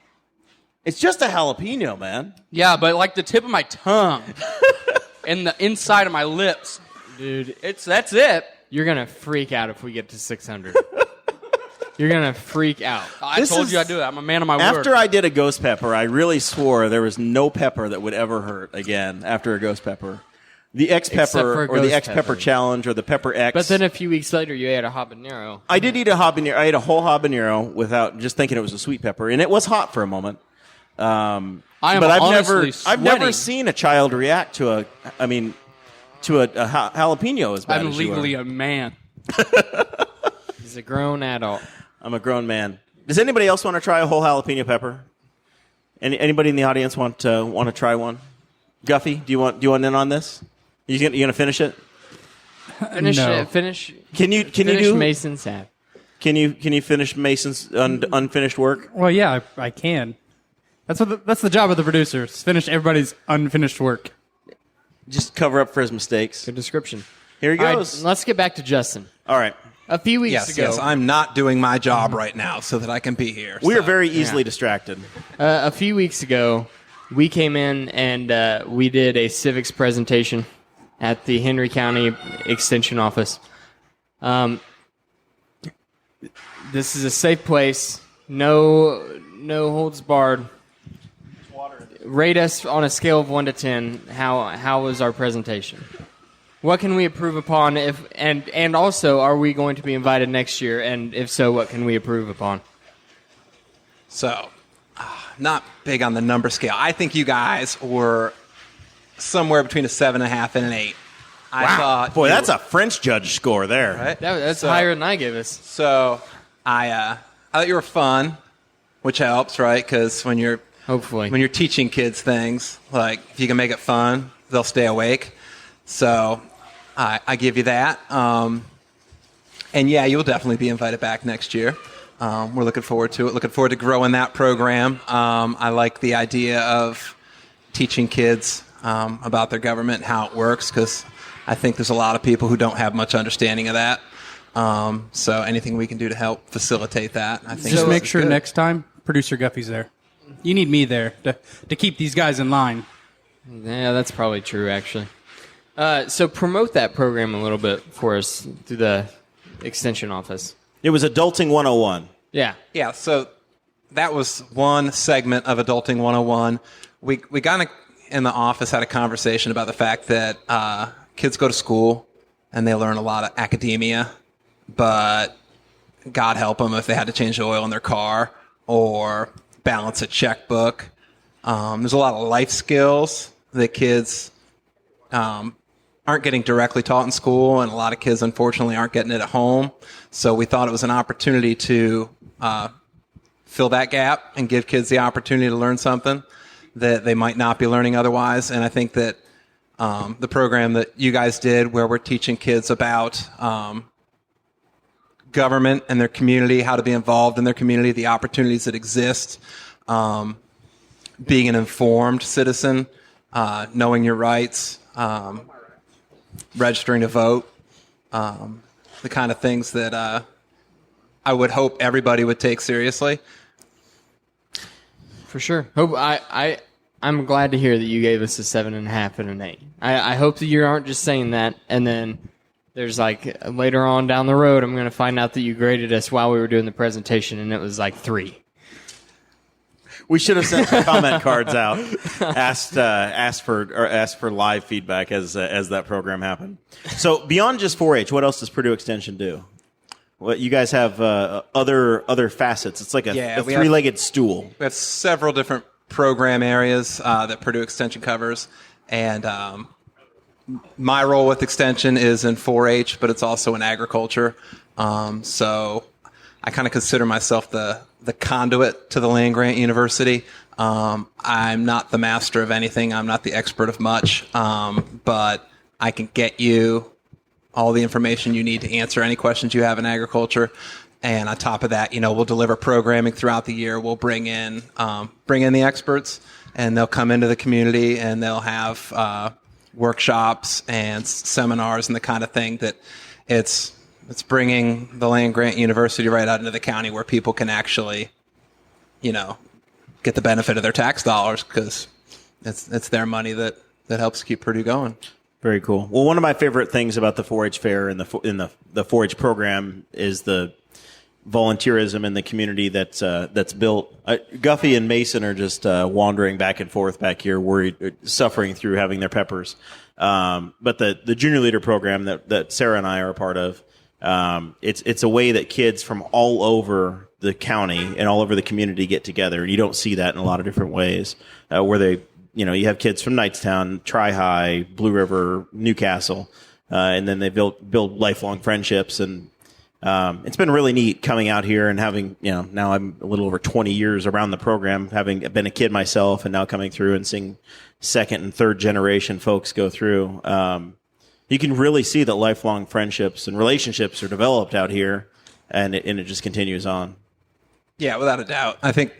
It's just a jalapeno, man. Yeah, but like the tip of my tongue and the inside of my lips, Dude, that's it. you're going to freak out if we get to 600. You're going to freak out. I told you I'd do it. I'm a man of my word. After I did a ghost pepper, I really swore there was no pepper that would ever hurt again after a ghost pepper. the X Except pepper for or the ghost X pepper pepper. challenge or the pepper X. But then a few weeks later, you ate a habanero. I did eat a habanero. I ate a whole habanero without just thinking it was a sweet pepper, and it was hot for a moment. I am But honestly I've never sweating. seen a child react to a jalapeno as bad I'm as you legally are. a man. He's a grown adult. I'm a grown man. Does anybody else want to try a whole jalapeno pepper? Anybody in the audience want to try one? Guffey, do you want in on this? You gonna finish it? Finish No. it. Finish. Can you Finish do Mason's half. Can you finish Mason's unfinished work? Well, yeah, I can. That's the job of the producers. Finish everybody's unfinished work. Just cover up for his mistakes. Good description. Here he All right, goes. let's get back to Justin. All right. A few weeks Yes, ago, yes. I'm not doing my job right now so that I can be here. We so. are very easily distracted. a few weeks ago, we came in and we did a civics presentation at the Henry County Extension Office. This is a safe place. No holds barred. Rate us on a scale of 1 to 10. How was our presentation? What can we improve upon? And also, are we going to be invited next year? And if so, what can we improve upon? So, not big on the number scale. I think you guys were somewhere between a 7.5 and an 8. I thought, Boy, that's a French judge score there. right. That's higher than I give us. So, I thought you were fun, which helps, right? Because when you're teaching kids things, like if you can make it fun, they'll stay awake. So, I give you that. And yeah, you'll definitely be invited back next year. We're looking forward to it. Looking forward to growing that program. I like the idea of teaching kids about their government and how it works, because I think there's a lot of people who don't have much understanding of that. So anything we can do to help facilitate that, I think. Just is make sure good. next time producer Guffey's there. You need me there to keep these guys in line. Yeah, that's probably true, actually. So promote that program a little bit for us through the extension office. It was Adulting 101. Yeah. Yeah, so that was one segment of Adulting 101. We got in the office, had a conversation about the fact that kids go to school and they learn a lot of academia, but God help them if they had to change the oil in their car or balance a checkbook. There's a lot of life skills that kids aren't getting directly taught in school, and a lot of kids, unfortunately, aren't getting it at home. So we thought it was an opportunity to fill that gap and give kids the opportunity to learn something that they might not be learning otherwise. And I think that the program that you guys did, where we're teaching kids about government and their community, how to be involved in their community, the opportunities that exist, being an informed citizen, knowing your rights, registering to vote, the kind of things that I would hope everybody would take seriously. For sure. I'm glad to hear that you gave us a 7.5 and an 8. I hope that you aren't just saying that, and then there's like later on down the road, I'm going to find out that you graded us while we were doing the presentation, and it was like 3. We should have sent the comment cards out, asked for live feedback as that program happened. So beyond just 4-H, what else does Purdue Extension do? What you guys have other facets? It's like a three-legged stool. We have several different program areas that Purdue Extension covers, and my role with Extension is in 4-H, but it's also in agriculture. So I kind of consider myself the conduit to the land-grant university. I'm not the master of anything. I'm not the expert of much, but I can get you all the information you need to answer any questions you have in agriculture. And on top of that, we'll deliver programming throughout the year. We'll bring in the experts, and they'll come into the community, and they'll have workshops and seminars and the kind of thing that it's bringing the land-grant university right out into the county where people can actually, get the benefit of their tax dollars, because it's their money that helps keep Purdue going. Very cool. Well, one of my favorite things about the 4-H fair and the 4-H program is the volunteerism in the community that's built. Guffey and Mason are just wandering back and forth back here, worried, suffering through having their peppers. But the junior leader program that Sarah and I are a part of, it's a way that kids from all over the county and all over the community get together. And you don't see that in a lot of different ways, where they, you have kids from Knightstown, Tri-High, Blue River, Newcastle, and then they build lifelong friendships. And it's been really neat coming out here and having, now I'm a little over 20 years around the program, having been a kid myself, and now coming through and seeing second and third generation folks go through. You can really see that lifelong friendships and relationships are developed out here, and it just continues on. Yeah, without a doubt. I think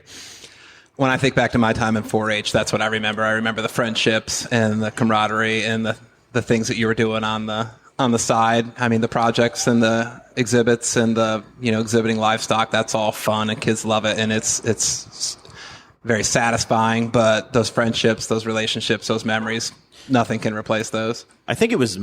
when I think back to my time in 4-H, that's what I remember. I remember the friendships and the camaraderie and the things that you were doing on the side. I mean, the projects and the exhibits and the exhibiting livestock. That's all fun, and kids love it, and it's very satisfying. But those friendships, those relationships, those memories, nothing can replace those. I think it was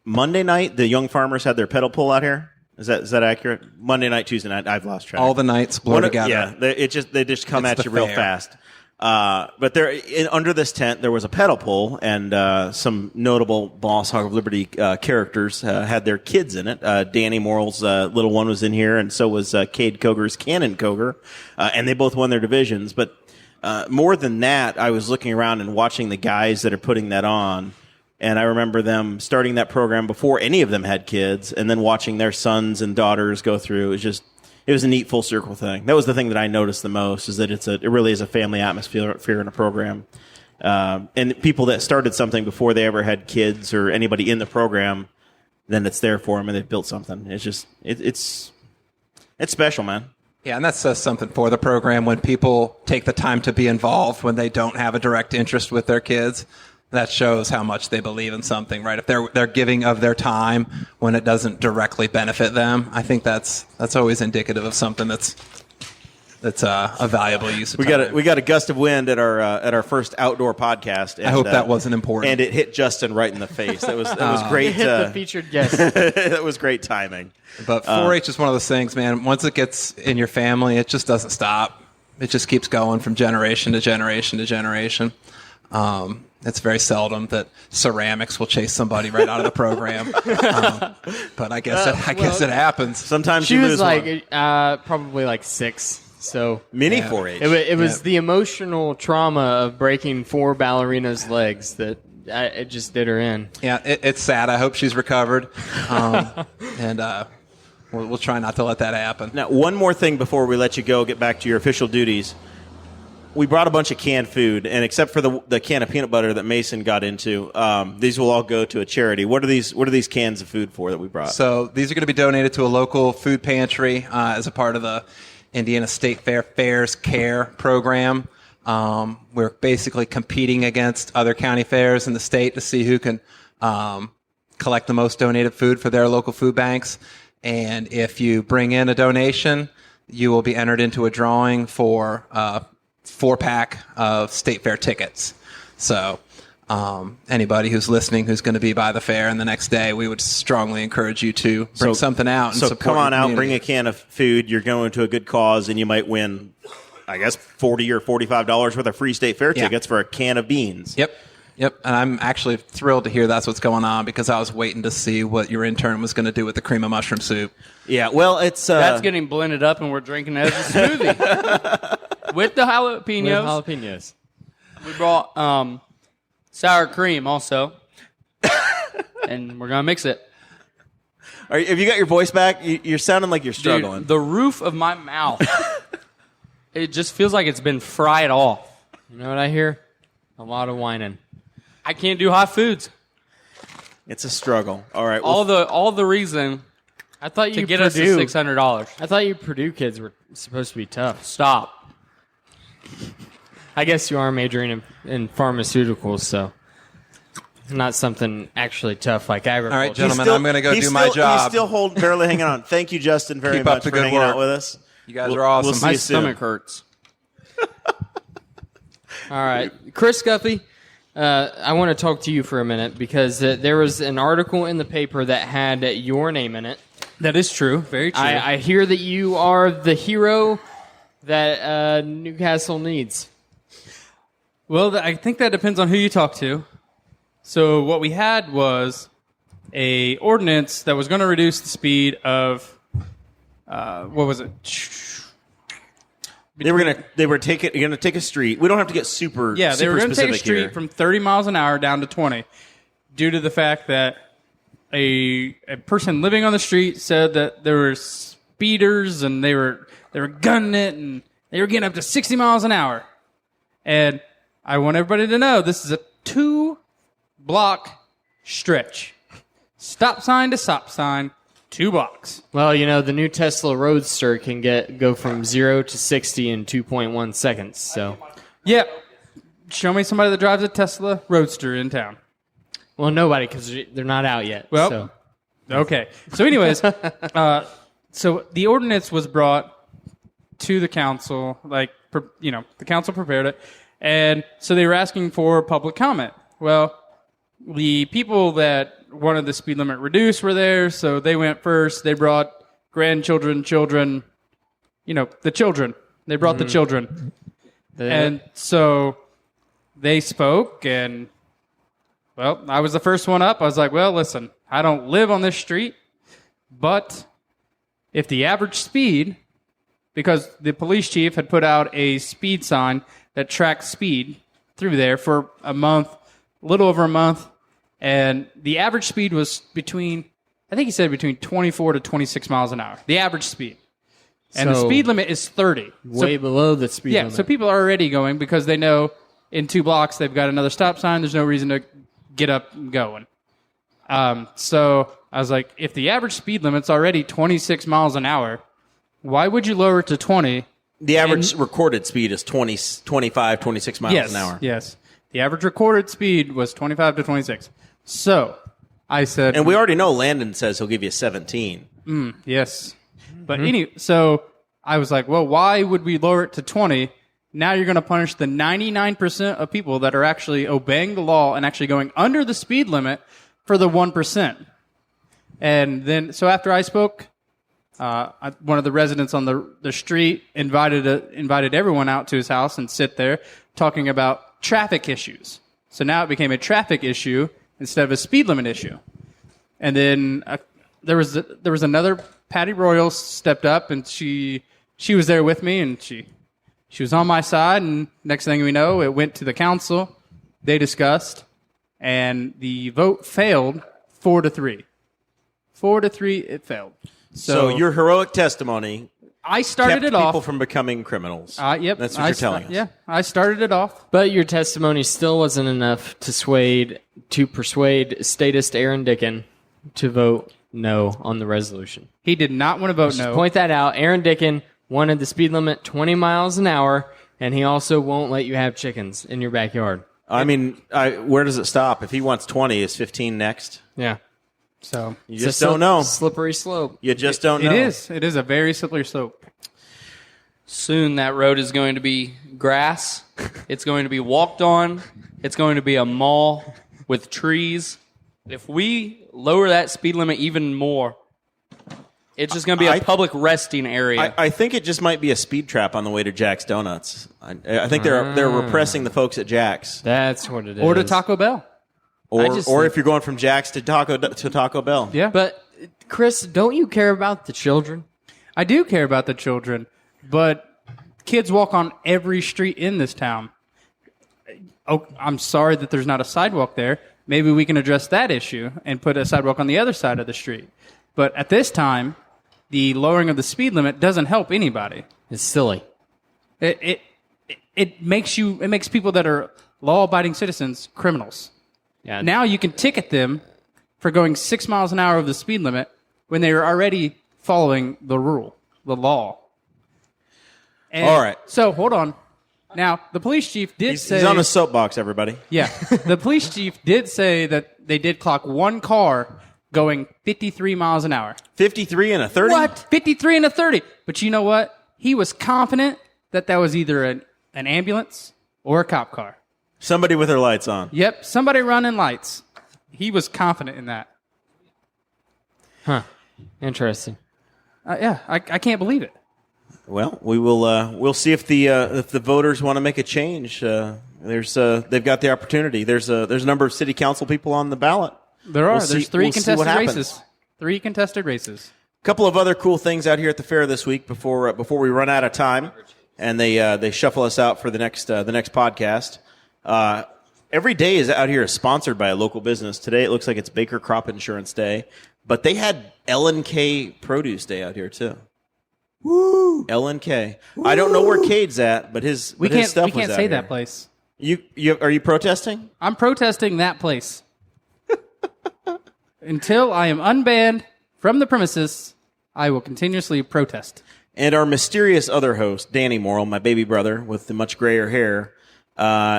Monday night. The young farmers had their pedal pull out here. Is that accurate? Monday night, Tuesday night. I've lost track. All the nights blur together. Yeah, they just come at you real fast. But under this tent, there was a pedal pull, and some notable Boss Hog of Liberty characters had their kids in it. Danny Morrell's little one was in here, and so was Cade Coger's Cannon Coger, and they both won their divisions. But more than that, I was looking around and watching the guys that are putting that on. And I remember them starting that program before any of them had kids, and then watching their sons and daughters go through. It was a neat full circle thing. That was the thing that I noticed the most, is that it really is a family atmosphere in a program. And people that started something before they ever had kids or anybody in the program, then it's there for them, and they've built something. It's just it's special, man. Yeah, and that says something for the program when people take the time to be involved when they don't have a direct interest with their kids. That shows how much they believe in something, right? If they're giving of their time when it doesn't directly benefit them, I think that's always indicative of something that's a valuable use of time. We got a gust of wind at our first outdoor podcast. And, I hope that wasn't important. And it hit Justin right in the face. That was great. It hit the featured guest. That was great timing. But 4-H is one of those things, man. Once it gets in your family, it just doesn't stop. It just keeps going from generation to generation to generation. It's very seldom that ceramics will chase somebody right out of the program, but I guess it happens. Sometimes she you was lose like one. Probably like 6. So mini 4-H. It was the emotional trauma of breaking 4 ballerinas' legs that it just did her in. Yeah, it's sad. I hope she's recovered, and we'll try not to let that happen. Now, one more thing before we let you go, get back to your official duties. We brought a bunch of canned food, and except for the can of peanut butter that Mason got into, these will all go to a charity. What are these cans of food for that we brought? So these are going to be donated to a local food pantry as a part of the Indiana State Fair Fairs Care program. We're basically competing against other county fairs in the state to see who can collect the most donated food for their local food banks. And if you bring in a donation, you will be entered into a drawing for 4-pack of State Fair tickets. So anybody who's listening who's going to be by the fair and the next day, we would strongly encourage you to bring something out and support come on your out, community. bring a can of food. You're going to a good cause, and you might win, I guess, $40 or $45 worth of free State Fair tickets for a can of beans. Yep. And I'm actually thrilled to hear that's what's going on, because I was waiting to see what your intern was going to do with the cream of mushroom soup. Yeah, well, it's... That's getting blended up, and we're drinking it as a smoothie. With the jalapenos. We brought sour cream also, and we're going to mix it. Have you got your voice back? You're sounding like you're struggling. Dude, the roof of my mouth, it just feels like it's been fried off. You know what I hear? A lot of whining. I can't do hot foods. It's a struggle. All right. All the reason I thought to get us to $600. I thought you Purdue kids were supposed to be tough. Stop. I guess you are majoring in pharmaceuticals, so not something actually tough like agriculture. All right, gentlemen, I'm going to go do my job. He's still barely hanging on. Thank you, Justin, very Keep much up the for good hanging work. out with us. You guys are awesome. We'll see My you soon. stomach hurts. All right. Chris Guffey, I want to talk to you for a minute because there was an article in the paper that had your name in it. That is true. Very true. I hear that you are the hero that Newcastle needs. Well, I think that depends on who you talk to. So what we had was a ordinance that was going to reduce the speed of what was it? They were gonna take a street. We don't have to get super. Yeah, they were going to take a street here. from 30 miles an hour down to 20, due to the fact that a person living on the street said that there were speeders and they were gunning it and they were getting up to 60 miles an hour. And I want everybody to know this is a 2-block stretch, stop sign to stop sign. 2 blocks. Well, the new Tesla Roadster can go from 0 to 60 in 2.1 seconds. So, yeah, show me somebody that drives a Tesla Roadster in town. well, nobody because they're not out yet. Well, so. okay. So, anyways, so the ordinance was brought to the council. The council prepared it, and so they were asking for public comment. Well, the people that wanted the speed limit reduced were there, so they went first. They brought grandchildren, children, the children. They brought the children. And so they spoke, and, well, I was the first one up. I was like, well, listen, I don't live on this street, but if the average speed, because the police chief had put out a speed sign that tracked speed through there for a little over a month, and the average speed was between 24 to 26 miles an hour. The average speed. And the speed limit is 30. Way below the speed limit. Yeah, so people are already going because they know in 2 blocks they've got another stop sign. There's no reason to get up and going. So I was like, if the average speed limit's already 26 miles an hour, why would you lower it to 20? The average recorded speed is 25, 26 miles an hour. Yes. The average recorded speed was 25 to 26. So I said... And we already know Landon says he'll give you 17. Yes. But so I was like, well, why would we lower it to 20? Now you're going to punish the 99% of people that are actually obeying the law and actually going under the speed limit for the 1%. And then, so after I spoke, one of the residents on the street invited everyone out to his house and sit there talking about traffic issues. So now it became a traffic issue instead of a speed limit issue. And then there was another Patty Royal stepped up, and she was there with me, and she was on my side. And next thing we know, it went to the council. They discussed, and the vote failed 4-3. 4-3, it failed. So your heroic testimony I started kept it off. people from becoming criminals. Yep, That's what you're telling us. Yeah, I started it off. But your testimony still wasn't enough to persuade statist Aaron Dickin to vote no on the resolution. He did not want to vote no. Point that out. Aaron Dickin wanted the speed limit 20 miles an hour, and he also won't let you have chickens in your backyard. I mean, where does it stop? If he wants 20, is 15 next? Yeah. So you just don't know. Slippery slope. You just don't know. It is. It is a very slippery slope. Soon that road is going to be grass. It's going to be walked on. It's going to be a mall with trees. If we lower that speed limit even more, it's just going to be a public resting area. I think it just might be a speed trap on the way to Jack's Donuts. I think they're repressing the folks at Jack's. That's what it is. Or to Taco Bell. Or if you're going from Jack's to Taco Bell. Yeah. But, Chris, don't you care about the children? I do care about the children, but kids walk on every street in this town. Oh, I'm sorry that there's not a sidewalk there. Maybe we can address that issue and put a sidewalk on the other side of the street. But at this time, the lowering of the speed limit doesn't help anybody. It's silly. It makes people that are law-abiding citizens criminals. Yeah. Now you can ticket them for going 6 miles an hour over the speed limit when they are already following the law. And all right. So, hold on. Now, the police chief did say... He's on a soapbox, everybody. Yeah. The police chief did say that they did clock one car going 53 miles an hour. 53 and a 30? What? 53 and a 30. But you know what? He was confident that was either an ambulance or a cop car. Somebody with their lights on. Yep, somebody running lights. He was confident in that. Huh. Interesting. Yeah, I can't believe it. Well, we will. We'll see if the voters want to make a change. They've got the opportunity. There's a number of city council people on the ballot. There's three we'll see what contested happens. races. 3 contested races. A couple of other cool things out here at the fair this week before we run out of time, and they shuffle us out for the next podcast. Every day is out here is sponsored by a local business. Today it looks like it's Baker Crop Insurance Day, but they had L&K Produce Day out here too. Woo! L&K. I don't know where Cade's at, but his stuff was out We can't say here. that place. Are you protesting? I'm protesting that place. Until I am unbanned from the premises, I will continuously protest. And our mysterious other host, Danny Morrell, my baby brother with the much grayer hair,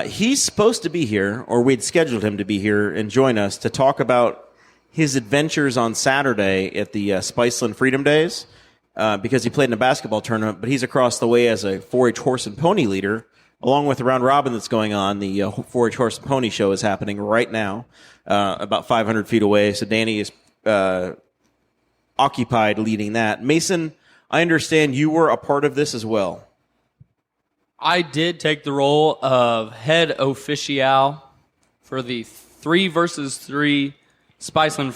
he's supposed to be here, or we'd scheduled him to be here and join us to talk about his adventures on Saturday at the Spiceland Freedom Days, because he played in a basketball tournament, but he's across the way as a 4-H horse and pony leader, along with the round robin that's going on. The 4-H horse and pony show is happening right now, about 500 feet away. So Danny is occupied leading that. Mason, I understand you were a part of this as well. I did take the role of head official for the 3-versus-3 Spiceland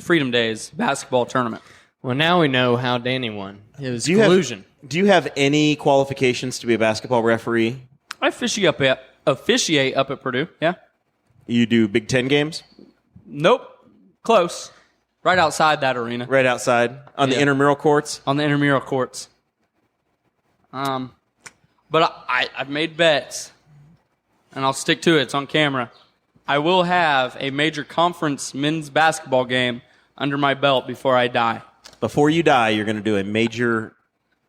Freedom Days basketball tournament. Well, now we know how Danny won. It was Do collusion. you have any qualifications to be a basketball referee? I officiate up at Purdue, yeah. You do Big Ten games? Nope. Close. Right outside that arena. Right outside? On the Yeah. intramural courts? On the intramural courts. But I've made bets, and I'll stick to it. It's on camera. I will have a major conference men's basketball game under my belt before I die. Before you die, you're going to do a major.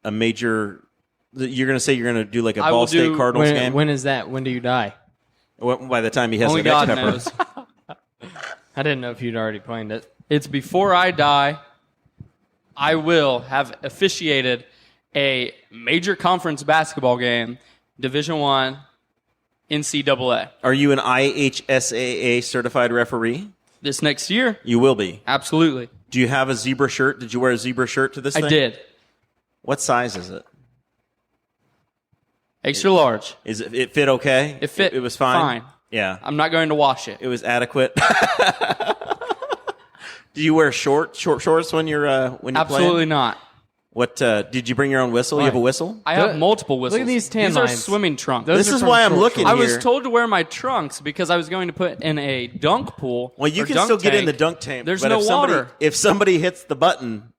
You're going to say you're going to do like a I will Ball State do- Cardinals game? When is that? When do you die? By the time he has Only the next God pepper. knows. I didn't know if you'd already planned it. It's before I die. I will have officiated a major conference basketball game, Division I, NCAA. Are you an IHSAA certified referee? This next year, You will be. absolutely. Do you have a zebra shirt? Did you wear a zebra shirt to this I thing? did. What size is it? Extra large. It fit okay? It fit It was fine? fine. Yeah. I'm not going to wash it. It was adequate. Do you wear short shorts when you're Absolutely playing? not. What did you bring your own whistle? You have a whistle? I have multiple whistles. Look at these tan These are lines. swimming trunks. Those This are is from why I'm short looking shorts. I was here. told to wear my trunks because I was going to put in a dunk pool. Well, you or can dunk still get in tank. the dunk tank. There's but no if water. somebody hits the button,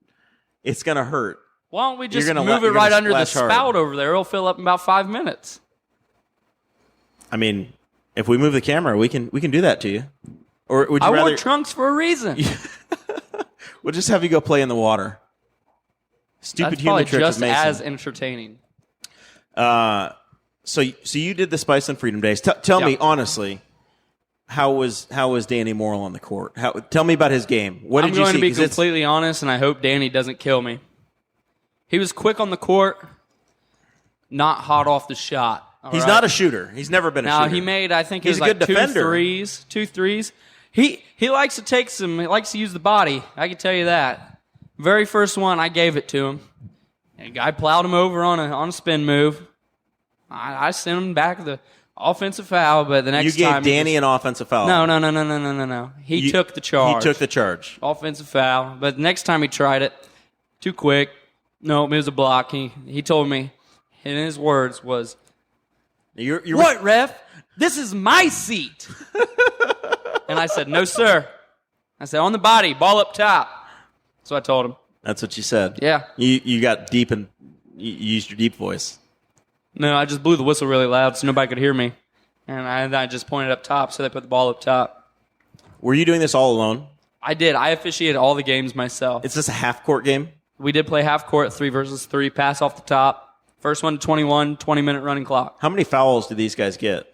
it's going to hurt. Why don't we just You're gonna move you're it right gonna under the splash hard. spout over there? It'll fill up in about 5 minutes. I mean, if we move the camera, we can do that to you. Or would you I rather? wore trunks for a reason. We'll just have you go play in the water. Stupid That's human probably trick just of Mason. as entertaining. So you did the Spiceland Freedom Days. Tell me Yeah. honestly, how was Danny Morrell on the court? Tell me about his game. What I'm did you going see? to be 'Cause it's- completely honest, and I hope Danny doesn't kill me. He was quick on the court, not hot off the shot. all He's right? not a shooter. He's never been a Now shooter. he made, I think, it He's was a good like defender. two threes. He likes to take some. He likes to use the body. I can tell you that. Very first one, I gave it to him. And a guy plowed him over on a spin move. I sent him back the offensive foul, but the next You gave time he Danny was- an offensive foul. No. He took the charge. He took the charge. Offensive foul. But the next time he tried it, too quick. No, it was a block. He told me, in his words, was, You're "What, ref? This is my seat." And I said, "No, sir." I said, "On the body, ball up top." So I told him. That's what you said. Yeah. You got deep and you used your deep voice. No, I just blew the whistle really loud so nobody could hear me. And I just pointed up top, so they put the ball up top. Were you doing this all alone? I did. I officiated all the games myself. Is this a half court game? We did play half court, 3-versus-3, pass off the top. First one to 21, 20-minute running clock. How many fouls do these guys get?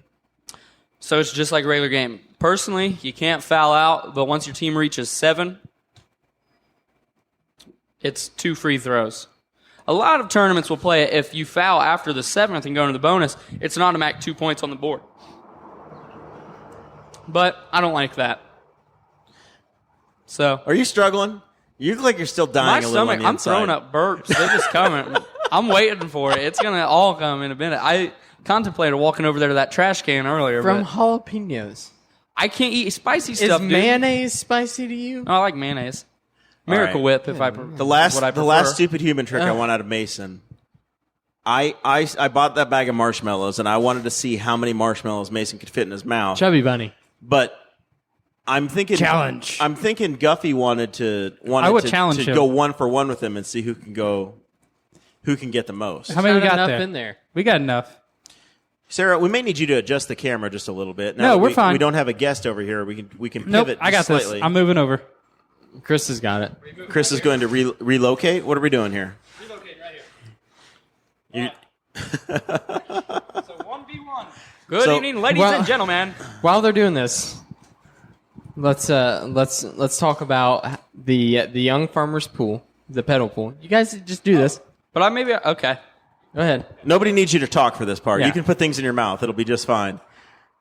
So it's just like a regular game. Personally, you can't foul out, but once your team reaches 7, it's 2 free throws. A lot of tournaments will play it. If you foul after the 7th and go into the bonus, it's an automatic 2 points on the board. But I don't like that. So Are you struggling? You look like you're still My dying a little stomach, on the I'm inside. throwing up burps. They're just coming. I'm waiting for it. It's going to all come in a minute. I contemplated walking over there to that trash can earlier. From but jalapenos. I can't eat spicy Is stuff, dude. mayonnaise spicy to you? I like mayonnaise. Miracle right. Whip, if I The last what I prefer. stupid human trick I want out of Mason. I bought that bag of marshmallows, and I wanted to see how many marshmallows Mason could fit in his mouth. Chubby bunny. But I'm thinking Challenge. I'm thinking Guffey wanted to challenge him. go 1 for 1 with him and see who can get the most. How many we Not got enough there? in there. We got enough. Sarah, we may need you to adjust the camera just a little bit. Now No, that we're we, fine. We don't have a guest over here. We can Nope, pivot. I got just slightly. this. I'm moving over. Chris has got it. Chris is going to relocate. What are we doing here? Relocate right here. You, So 1v1. Good So- evening, ladies Well- and gentlemen. While they're doing this, let's talk about the young farmers pool, the pedal pool. You guys just do this. But I maybe okay. Go ahead. nobody needs you to talk for this part. Yeah. You can put things in your mouth. It'll be just fine.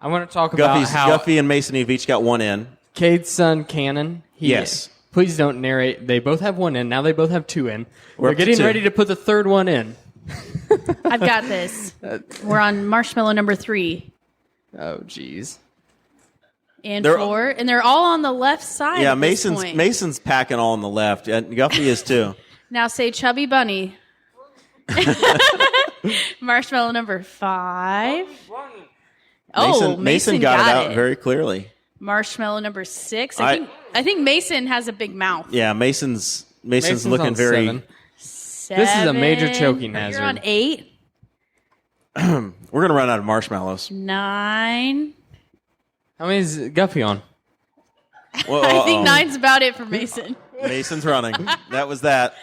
I want to talk about how Guffey and Mason have each got 1 in. Cade's son Cannon. Yes. Please don't narrate. They both have 1 in. Now they both have 2 in. We're We're up to getting 2. ready to put the 3rd one in. I've got this. We're on marshmallow number 3 Oh, jeez. and They're- 4, and they're all on the left side. Yeah, at this point. Mason's packing all on the left, and Guffey is too. Now say Chubby Bunny. Marshmallow number 5. Oh, Mason got it out very clearly. Marshmallow number 6. I- I think Mason has a big mouth. Yeah, Mason's Mason's looking on very. 7. This is a major choking You're hazard. on 8, We're gonna run out of marshmallows. 9. How many is Guffey on? Whoa, I think uh-oh. 9's about it for Mason. Mason's running. That was that.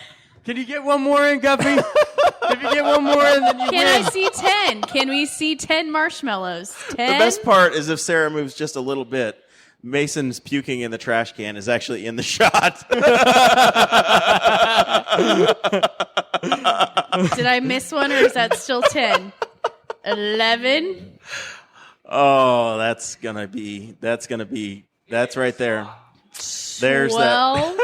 Can you get one more in, Guffey? If you get one more in, then you Can win. I see 10? Can we see 10 marshmallows? 10? The best part is if Sarah moves just a little bit, Mason's puking in the trash can is actually in the shot. Did I miss one, or is that still 10? 11. Oh, that's right there. There's 12.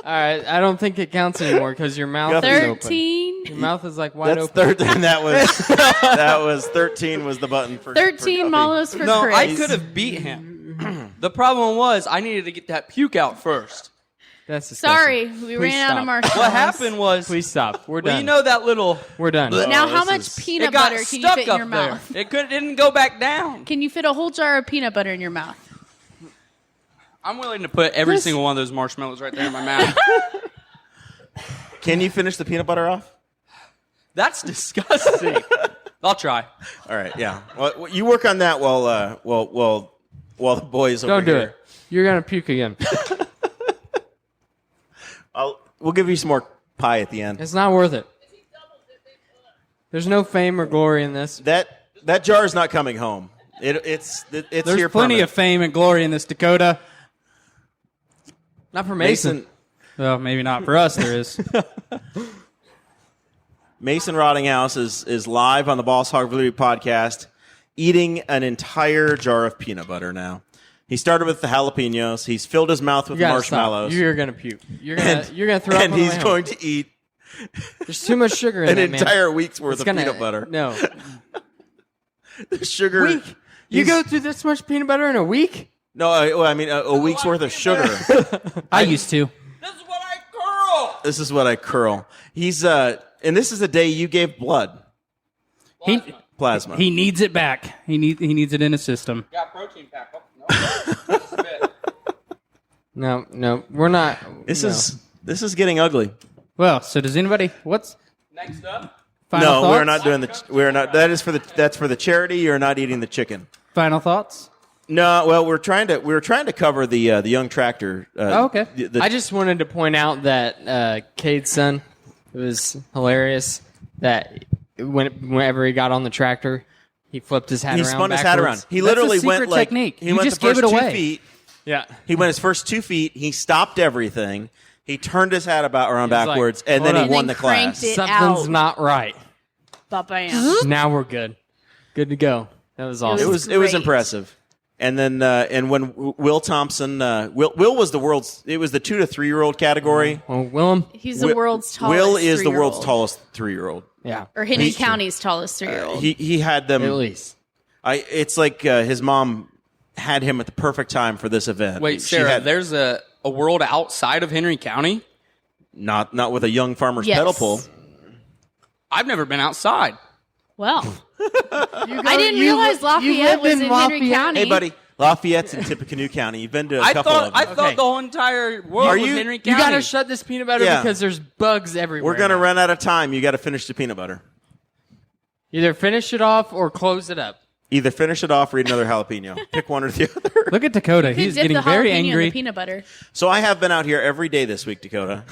All right, I don't think it counts anymore because your mouth is open. 13. Your mouth is like wide That's open. 13. That was 13 was the button for 13 for mallows for No, Chris. I could have beat him. The problem was I needed to get that puke out first. That's disgusting. Sorry, we Please ran out stop. of marshmallows. What happened was, Please stop. We're well, done. you know that little. We're done. Now, how this much is- peanut It got butter can you stuck fit in up your there. mouth? It didn't go back down. Can you fit a whole jar of peanut butter in your mouth? I'm willing to put every single one of those marshmallows right there in my mouth. Can you finish the peanut butter off? That's disgusting. I'll try. All right, yeah. Well, you work on that while the boys over Don't do here. it. You're going to puke again. We'll give you some more pie at the end. It's not worth it. There's no fame or glory in this. That jar is not coming home. It's There's here plenty permanent. of fame and glory in this, Dakota. Not for Mason. Well, maybe not for us. There is. Mason Rottinghouse is live on the Boss Hog of Liberty podcast, eating an entire jar of peanut butter now. He started with the jalapenos. He's filled his mouth with You gotta marshmallows. Stop. You're going to puke. You're going to throw up and on the he's way home. going to eat There's too much sugar in an that, man. entire week's worth It's of gonna- peanut butter. No. The sugar. Week? You he's- go through this much peanut butter in a week? No, I mean a week's worth of sugar. I used to. This is what I curl. This is what I curl. He's and this is the day you gave blood. Plasma. He needs it back. He needs it in his system. Got protein pack. Oh, no. No, we're not. This no. is getting ugly. Well, so does anybody? What's Next up. final No, thoughts? we're not doing we're not. That's for the charity. You're not eating the chicken. Final thoughts? No, well, we were trying to cover the young tractor. Oh, okay. I just wanted to point out that Cade's son, it was hilarious that whenever he got on the tractor, he flipped his hat he around spun his hat backwards. around. He That's literally a secret went like technique. he You went just the first gave it 2 away. feet. Yeah. He went his first 2 feet. He stopped everything. He turned his hat around like, backwards, and then hold he up. won the Then cranked class. it Something's out. not right. Ba-bam. Now we're good. Good to go. That was awesome. It was Great. impressive. And then and when Will Thompson, Will was the world's. It was the 2 to 3 year old category. Well, Willem. He's the world's tallest. Will is the 3-year-old. world's tallest 3-year-old. Yeah. Or Henry County's tallest 3-year-old. He had them. At least. It's like his mom had him at the perfect time for this event. Wait, Sarah, there's a world outside of Henry County? Not with a young farmer's Yes. pedal pull. I've never been outside. Well, I didn't realize Lafayette was in Henry County. Hey, buddy. Lafayette's in Tippecanoe County. You've been to a I couple thought of them. I thought the whole entire world was Henry County. You got to shut this peanut butter Yeah. because there's bugs everywhere. We're going to now. run out of time. You got to finish the peanut butter. Either finish it off or close it up. Either finish it off or eat another jalapeno. Pick one or the other. Look at Dakota. You could He's dip getting the very jalapeno in angry. the peanut butter. So I have been out here every day this week, Dakota,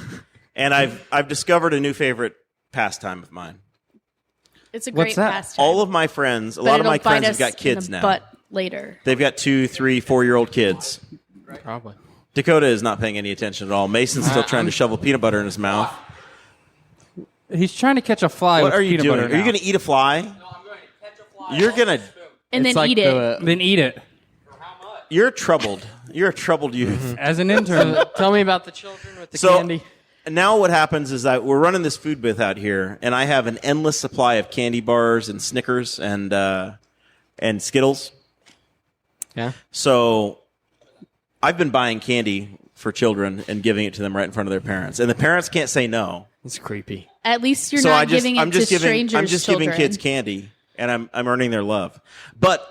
and I've discovered a new favorite pastime of mine. It's a What's great that? pastime. All of my friends, a But lot of it'll my bite friends have us got kids in the now. butt later. They've got 2, 3, 4-year-old kids. Probably. Dakota is not paying any attention at all. Mason's still trying to shovel peanut butter in his mouth. He's trying to catch a fly What with are you peanut doing? butter Are you now. going to eat a fly? No, I'm going to catch a fly. You're going to. And It's then like eat it. Then eat it. You're troubled. You're a troubled youth. As an intern, Tell me about the children with the So candy. now what happens is that we're running this food booth out here, and I have an endless supply of candy bars and Snickers and Skittles. Yeah. So I've been buying candy for children and giving it to them right in front of their parents, and the parents can't say no. It's creepy. At least you're So not giving it to strangers' I'm just children. giving kids candy, and I'm earning their love. But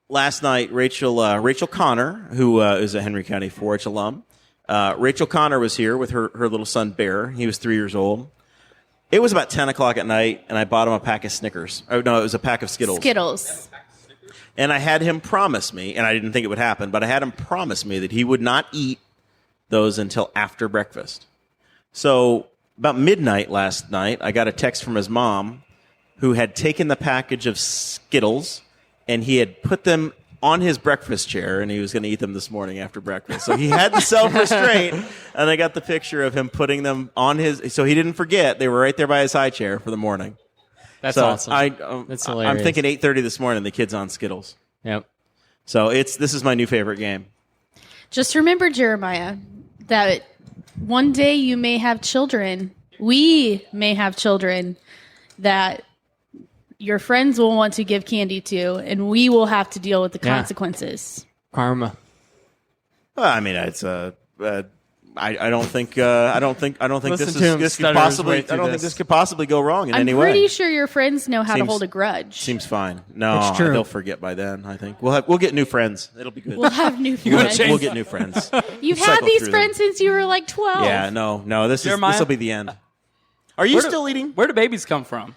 last night, Rachel Connor, who is a Henry County 4-H alum, Rachel Connor was here with her little son Bear. He was 3 years old. It was about 10 o'clock at night, and I bought him a pack of Snickers. Oh no, it was a pack of Skittles. Skittles. And I had him promise me, and I didn't think it would happen, but I had him promise me that he would not eat those until after breakfast. So about midnight last night, I got a text from his mom who had taken the package of Skittles and he had put them on his breakfast chair, and he was going to eat them this morning after breakfast. So he had the self-restraint, and I got the picture of him putting them on his, so he didn't forget. They were right there by his high chair for the morning. That's So awesome. That's hilarious. I'm thinking 8:30 this morning, the kid's on Skittles. Yep. So this is my new favorite game. Just remember, Jeremiah, that one day you may have children. We may have children that your friends will want to give candy to, and we will have to deal with the Yeah. consequences. Karma. Well, I mean, it's I don't think Listen this to him could stutter his possibly. way I through don't think this. this could possibly go wrong in I'm any pretty way. sure your friends know how to Seems- hold a grudge. Seems fine. No, It's true. they'll forget by then. I think we'll get new friends. It'll be good. We'll have new friends. We'll get new friends. You've had Cycle these through friends since you were like 12. Yeah, no. This Jeremiah? will be the end. Are you still eating? Where do babies come from?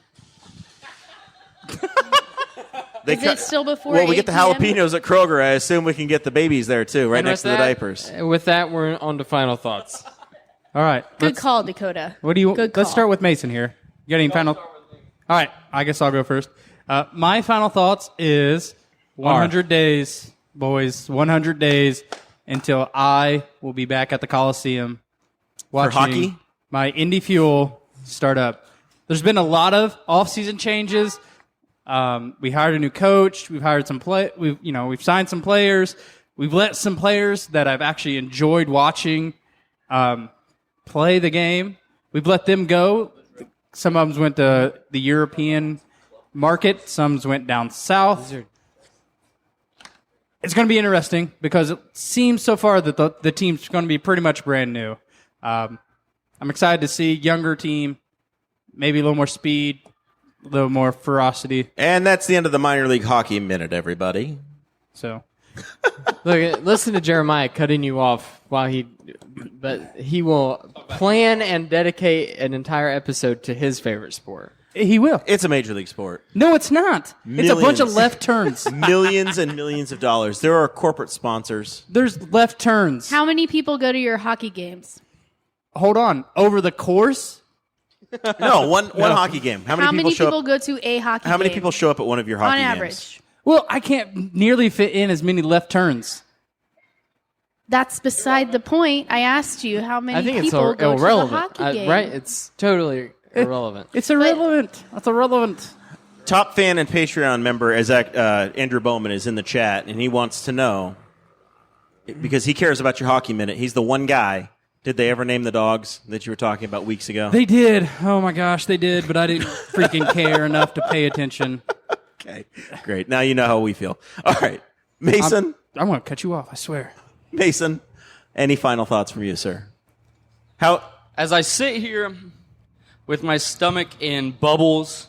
They Is it still before Well, we 8 get the p.m.? jalapenos at Kroger. I assume we can get the babies there too, right And next to with the that- diapers. With that, we're on to final thoughts. all right. Good call, Dakota. What do you? Good Let's call. start with Mason here. You got any final? All right. I guess I'll go first. My final thoughts is 100 days, boys. 100 days until I will be back at the Coliseum watching hockey? my Indy Fuel start up. There's been a lot of off-season changes. We hired a new coach. We've hired some We've signed some players. We've let some players that I've actually enjoyed watching play the game. We've let them go. Some of them went to the European market. Some went down south. It's going to be interesting because it seems so far that the team's going to be pretty much brand new. I'm excited to see younger team, maybe a little more speed, a little more ferocity. And that's the end of the minor league hockey minute, everybody. So Look, listen to Jeremiah cutting you off but he will plan and dedicate an entire episode to his favorite sport. he will. It's a major league sport. No, it's not. It's a bunch of Millions. left turns. Millions and millions of dollars. There are corporate sponsors. There's left turns. How many people go to your hockey games? Hold on. Over the course, No, one hockey game. How many people show up? go to a hockey How many game? people show up at one of your hockey on games? average? well, I can't nearly fit in as many left turns. That's beside the point. I asked you how many I think it's people go irrelevant. to the hockey game. Right? It's totally irrelevant. It's irrelevant. That's irrelevant. top fan and Patreon member, Andrew Bowman, is in the chat, and he wants to know, because he cares about your hockey minute. He's the one guy. Did they ever name the dogs that you were talking about weeks ago? They did. Oh my gosh, they did, but I didn't freaking care enough to pay attention. Okay, great. Now you know how we feel. All right, Mason. I'm going to cut you off, I swear. Mason, any final thoughts from you, sir? As I sit here with my stomach in bubbles,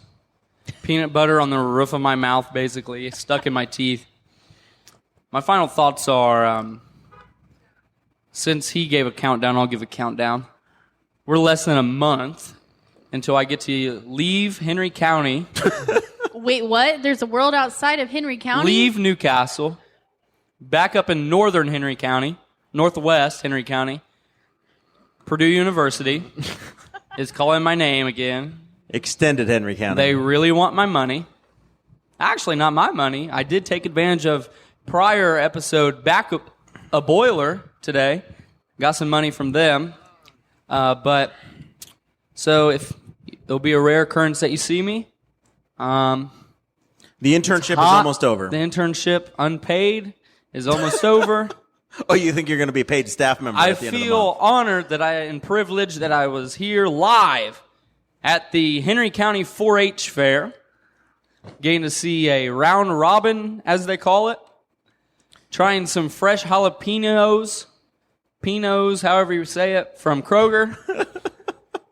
peanut butter on the roof of my mouth, basically, stuck in my teeth, my final thoughts are, since he gave a countdown, I'll give a countdown. We're less than a month until I get to leave Henry County. Wait, what? There's a world outside of Henry County? Leave Newcastle. Back up in northern Henry County, northwest Henry County. Purdue University is calling my name again. Extended Henry County. They really want my money. Actually, not my money. I did take advantage of prior episode backup a boiler today. Got some money from them. But so if there'll be a rare occurrence that you see me. The internship is almost over. The internship, unpaid, is almost over. Oh, you think you're going to be a paid staff member I at the end of the feel month? honored and privileged that I was here live at the Henry County 4-H Fair, getting to see a round robin, as they call it, trying some fresh jalapenos, however you say it, from Kroger,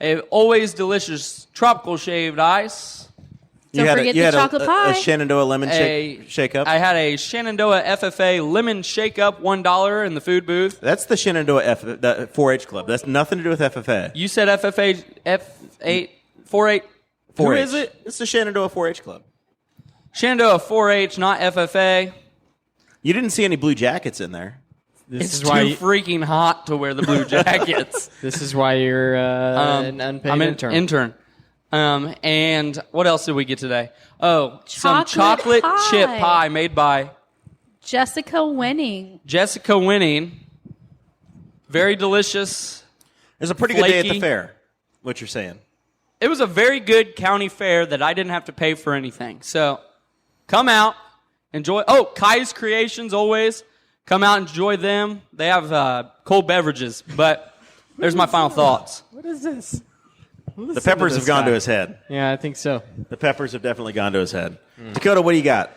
a always delicious tropical shaved ice. Don't forget the chocolate pie. A Shenandoah lemon shake-up? I had a Shenandoah FFA lemon shake-up, $1 in the food booth. That's the Shenandoah the 4-H Club. That's nothing to do with FFA. You said FFA, F8, 4-H. Who 4-H. is it? It's the Shenandoah 4-H Club. Shenandoah 4-H, not FFA. You didn't see any blue jackets in there. This It's is why too freaking hot to wear the blue jackets. this is why you're an unpaid I'm an intern. intern. And what else did we get today? Oh, some Chocolate chocolate chip pie made by Jessica Winning. Jessica Winning. Very delicious. There's a pretty good day at the Flaky. fair, what you're saying. It was a very good county fair that I didn't have to pay for anything. So come out, enjoy. Oh, Kai's Creations always. Come out and enjoy them. They have cold beverages. But there's my final thoughts. What is this? The peppers have gone to his head. Yeah, I think so. The peppers have definitely gone to his head. Dakota, what do you got?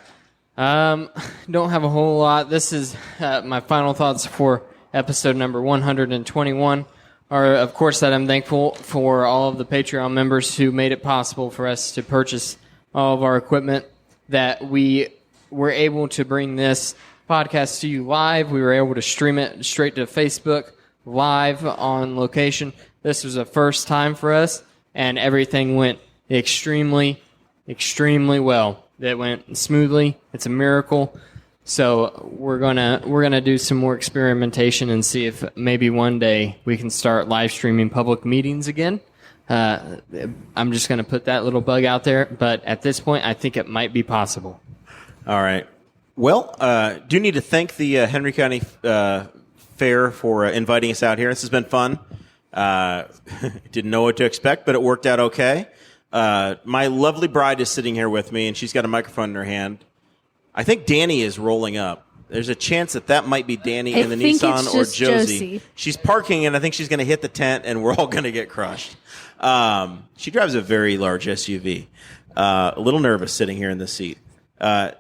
Don't have a whole lot. This is my final thoughts for episode number 121. Are, of course, that I'm thankful for all of the Patreon members who made it possible for us to purchase all of our equipment, that we were able to bring this podcast to you live. We were able to stream it straight to Facebook live on location. This was a first time for us, and everything went extremely, extremely well. It went smoothly. It's a miracle. So we're gonna do some more experimentation and see if maybe one day we can start live streaming public meetings again. I'm just gonna put that little bug out there, but at this point, I think it might be possible. All right. Well, do need to thank the Henry County Fair for inviting us out here. This has been fun. Didn't know what to expect, but it worked out okay. My lovely bride is sitting here with me, and she's got a microphone in her hand. I think Danny is rolling up. There's a chance that might be Danny in the Nissan it's or just Josie. She's parking, and I think she's going to hit the tent, and we're all going to get crushed. She drives a very large SUV. A little nervous sitting here in this seat.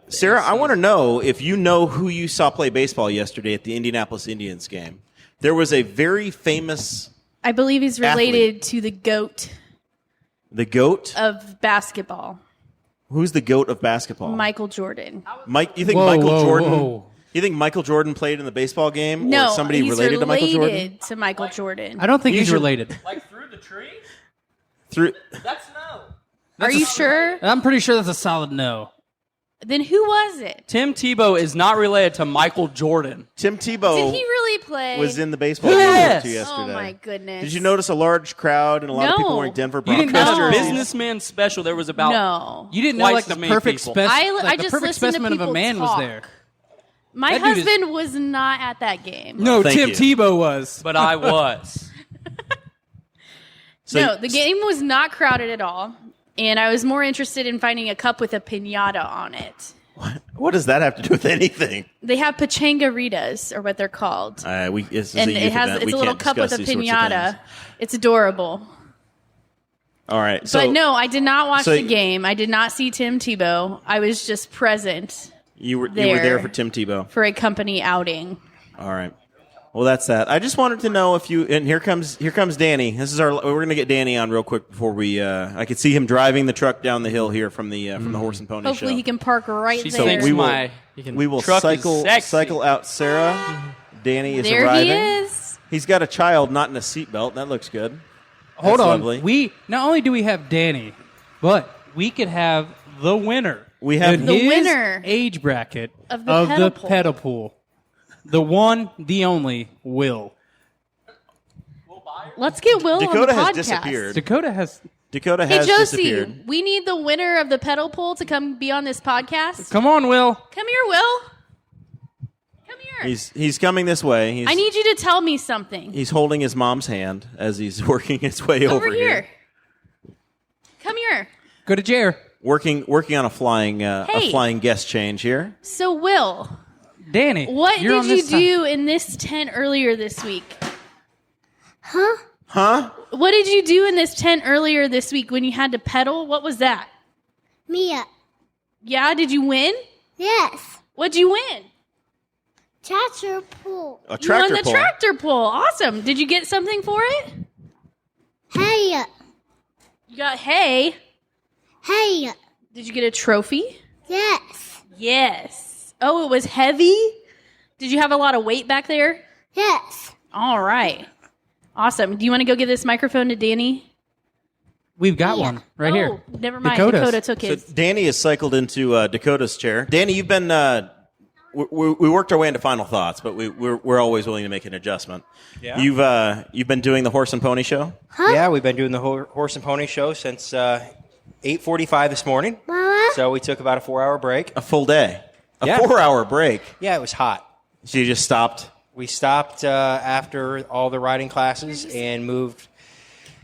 Sarah, I want to know if you know who you saw play baseball yesterday at the Indianapolis Indians game. There was a very famous... I believe he's related athlete. to the GOAT The GOAT? of basketball, Who's the GOAT of basketball? Michael Jordan. Mike, you think Whoa, Michael whoa, Jordan... whoa. You think Michael Jordan played in the baseball game? No, or somebody he's related to Michael Jordan? to Michael Jordan. I don't think he's should- related. Like through the tree? Through... That's no. Are you sure? I'm pretty sure that's a solid no. Then who was it? Tim Tebow is not related to Michael Jordan. Tim Tebow Did he really play? was in the baseball game Yes! with you yesterday. Oh my goodness! Did you notice a large crowd and a lot of people No. wearing Denver You didn't Broncos know- jerseys? Businessman special. There was about No. You didn't know Twice like as the many perfect people. specimen. I the just perfect listened to specimen of a people man was talk. there. My That dude is- husband was not at that game. No, Thank Tim you. Tebow was. but I was. So- No, the game was not crowded at all. and I was more interested in finding a cup with a piñata on it. What does that have to do with anything? They have pachangaritas, or what they're called. This is And a youth it's event. a We little can't cup with a discuss these sorts of piñata. things. It's adorable. All right. So But no, I did not watch so- the game. I did not see Tim Tebow. I was just present you were there. there for Tim Tebow. for a company outing. All right. Well, that's that. I just wanted to know if you. And here comes Danny. This is our. We're going to get Danny on real quick before we. I could see him driving the truck down the hill here from the Horse and Pony show. Hopefully, he can park right She there. thinks we will- my We will truck is sexy. cycle out Sarah. Danny is there arriving. he is. He's got a child not in a seatbelt. That looks good. Hold That's on. lovely. We not only do we have Danny, but we could have the winner. We have in The his winner age bracket of the pedal pool. pedal pool. The one, the only, Will. Let's get Will Dakota on the has podcast. disappeared. Dakota has. Dakota Hey, has Josie, disappeared. we need the winner of the pedal pool to come be on this podcast. Come on, Will. Come here, Will. Come here. He's coming this way. I need you to tell me something. He's holding his mom's hand as he's working his way over here. Come here. Go to Jer. Working on a flying guest change here. So, Will, Danny. what you're did on you this side. do in this tent earlier this week? Huh? What did you do in this tent earlier this week when you had to pedal? What was that? Mia. Yeah, did you win? Yes. What'd you win? Tractor pull. A You won tractor the pull. tractor pull. Awesome. Did you get something for it? Hey. You got hay. Hey. Did you get a trophy? Yes. Yes. Oh, it was heavy? Did you have a lot of weight back there? Yes. All right. Awesome. Do you want to go give this microphone to Danny? We've got one right here. Oh, never mind. Dakota's. Dakota took So his. Danny has cycled into Dakota's chair. Danny, you've been. We worked our way into final thoughts, but we're always willing to make an adjustment. Yeah. You've been doing the Horse and Pony show. Yeah, we've been doing the Horse and Pony show since 8:45 this morning. Mama. So we took about a 4-hour break. A full day. A Yeah. 4-hour break. Yeah, it was hot. So you just stopped. We stopped after all the riding classes and moved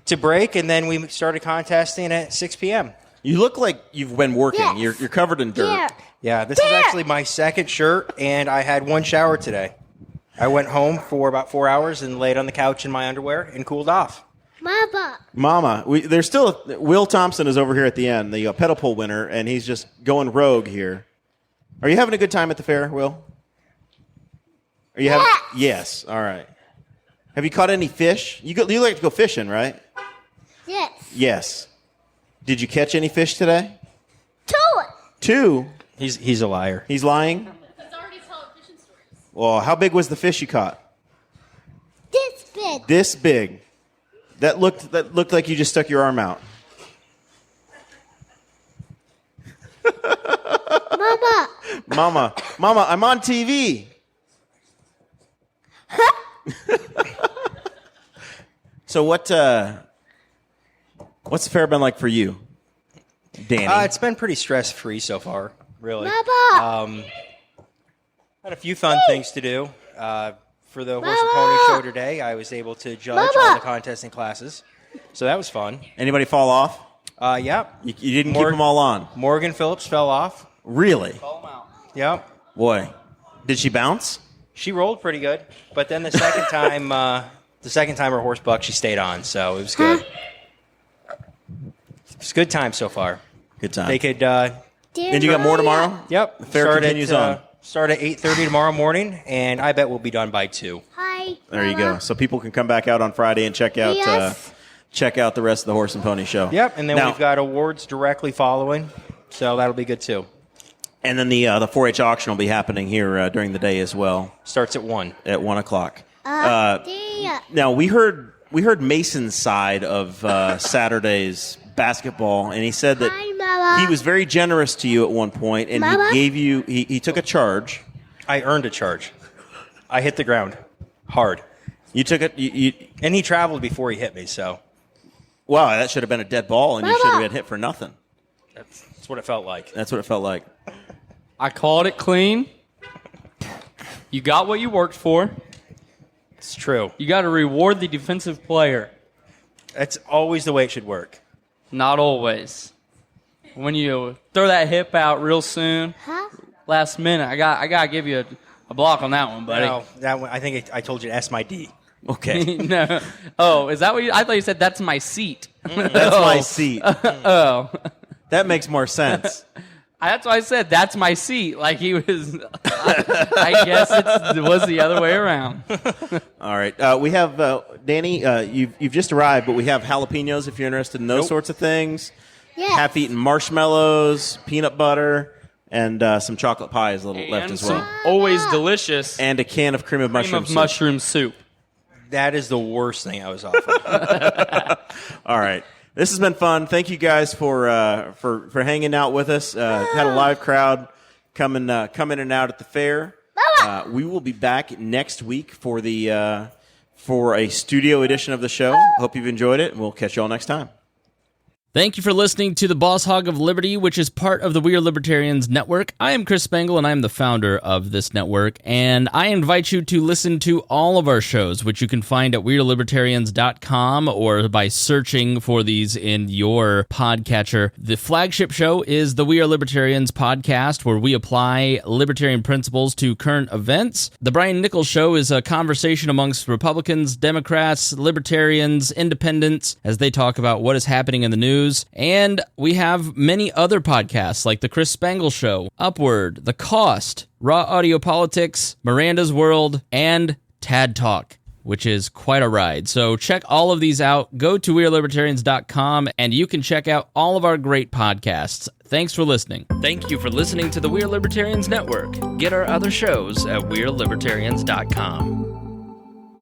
to break, and then we started contesting at 6 p.m. You look like you've been working. Yes. You're covered in dirt. Yeah. Yeah, this is actually my second shirt, and I had one shower today. I went home for about 4 hours and laid on the couch in my underwear and cooled off. Mama. Mama, there's still Will Thompson is over here at the end, the pedal pull winner, and he's just going rogue here. Are you having a good time at the fair, Will? Are you having? Yes. All right. Have you caught any fish? You like to go fishing, right? Yes. Yes. Did you catch any fish today? 2. 2. He's a liar. He's lying. He's already telling fishing stories. Well, how big was the fish you caught? This big. This big. That looked like you just stuck your arm out. Mama. Mama, I'm on TV. So what's the fair been like for you, Danny? It's been pretty stress-free so far, really. Mama. Had a few fun things to do. For the Horse and Pony show today, I was able to judge all the contesting classes. So that was fun. Anybody fall off? Yeah. You didn't keep them all on. Morgan Phillips fell off. Really? Yep. Boy. Did she bounce? She rolled pretty good, but then the second time, her horse bucked, she stayed on, so it was good. It's a good time so far. Good time. They could. And you got more tomorrow? Yep. The fair continues on. Start at 8:30 tomorrow morning, and I bet we'll be done by 2. Hi. There you go. So people can come back out on Friday and check out Yes. the rest of the Horse and Pony show. Yep. And then Now- we've got awards directly following, so that'll be good too. And then the 4-H auction will be happening here during the day as well. Starts at 1. At 1 o'clock. Dear. Now we heard Mason's side of Saturday's basketball, and he said that Hi, Mama. he was very generous to you at one point, and Mama? he gave you he took a charge. I earned a charge. I hit the ground hard, You took it. and he traveled before he hit me, so Wow, that should have been a dead ball, and you Mama. should have been hit for nothing. that's what it felt like. That's what it felt like. I called it clean. You got what you worked for. It's true. You got to reward the defensive player. That's always the way it should work. Not always. when you throw that hip out real soon, Huh? last minute, I got to give you a block on that one, buddy. No, that one, I think I told you to S my D. Okay. No. Oh, is that what I thought you said? That's my seat. That's my seat. Oh. That makes more sense. That's why I said that's my seat. Like he was. I guess it was the other way around. All right. We have, Danny, you've just arrived, but we have jalapenos if you're interested in those sorts of things. Yes. Half-eaten marshmallows, peanut butter, and some chocolate pie is a little left And as well. some always delicious And a can of cream of mushroom soup. mushroom soup. That is the worst thing I was offered. All right. This has been fun. Thank you guys for hanging out with us. Had a live crowd coming in and out at the fair. We will be back next week for a studio edition of the show. Hope you've enjoyed it, and we'll catch you all next time. Thank you for listening to the Boss Hog of Liberty, which is part of the We Are Libertarians Network. I am Chris Spangle, and I am the founder of this network, and I invite you to listen to all of our shows, which you can find at wearelibertarians.com or by searching for these in your podcatcher. The flagship show is the We Are Libertarians podcast, where we apply libertarian principles to current events. The Brian Nichols Show is a conversation amongst Republicans, Democrats, Libertarians, Independents, as they talk about what is happening in the news. And we have many other podcasts like The Chris Spangle Show, Upward, The Cost, Raw Audio Politics, Miranda's World, and Tad Talk, which is quite a ride. So check all of these out. Go to wearelibertarians.com and you can check out all of our great podcasts. Thanks for listening. Thank you for listening to the We Are Libertarians Network. Get our other shows at wearelibertarians.com.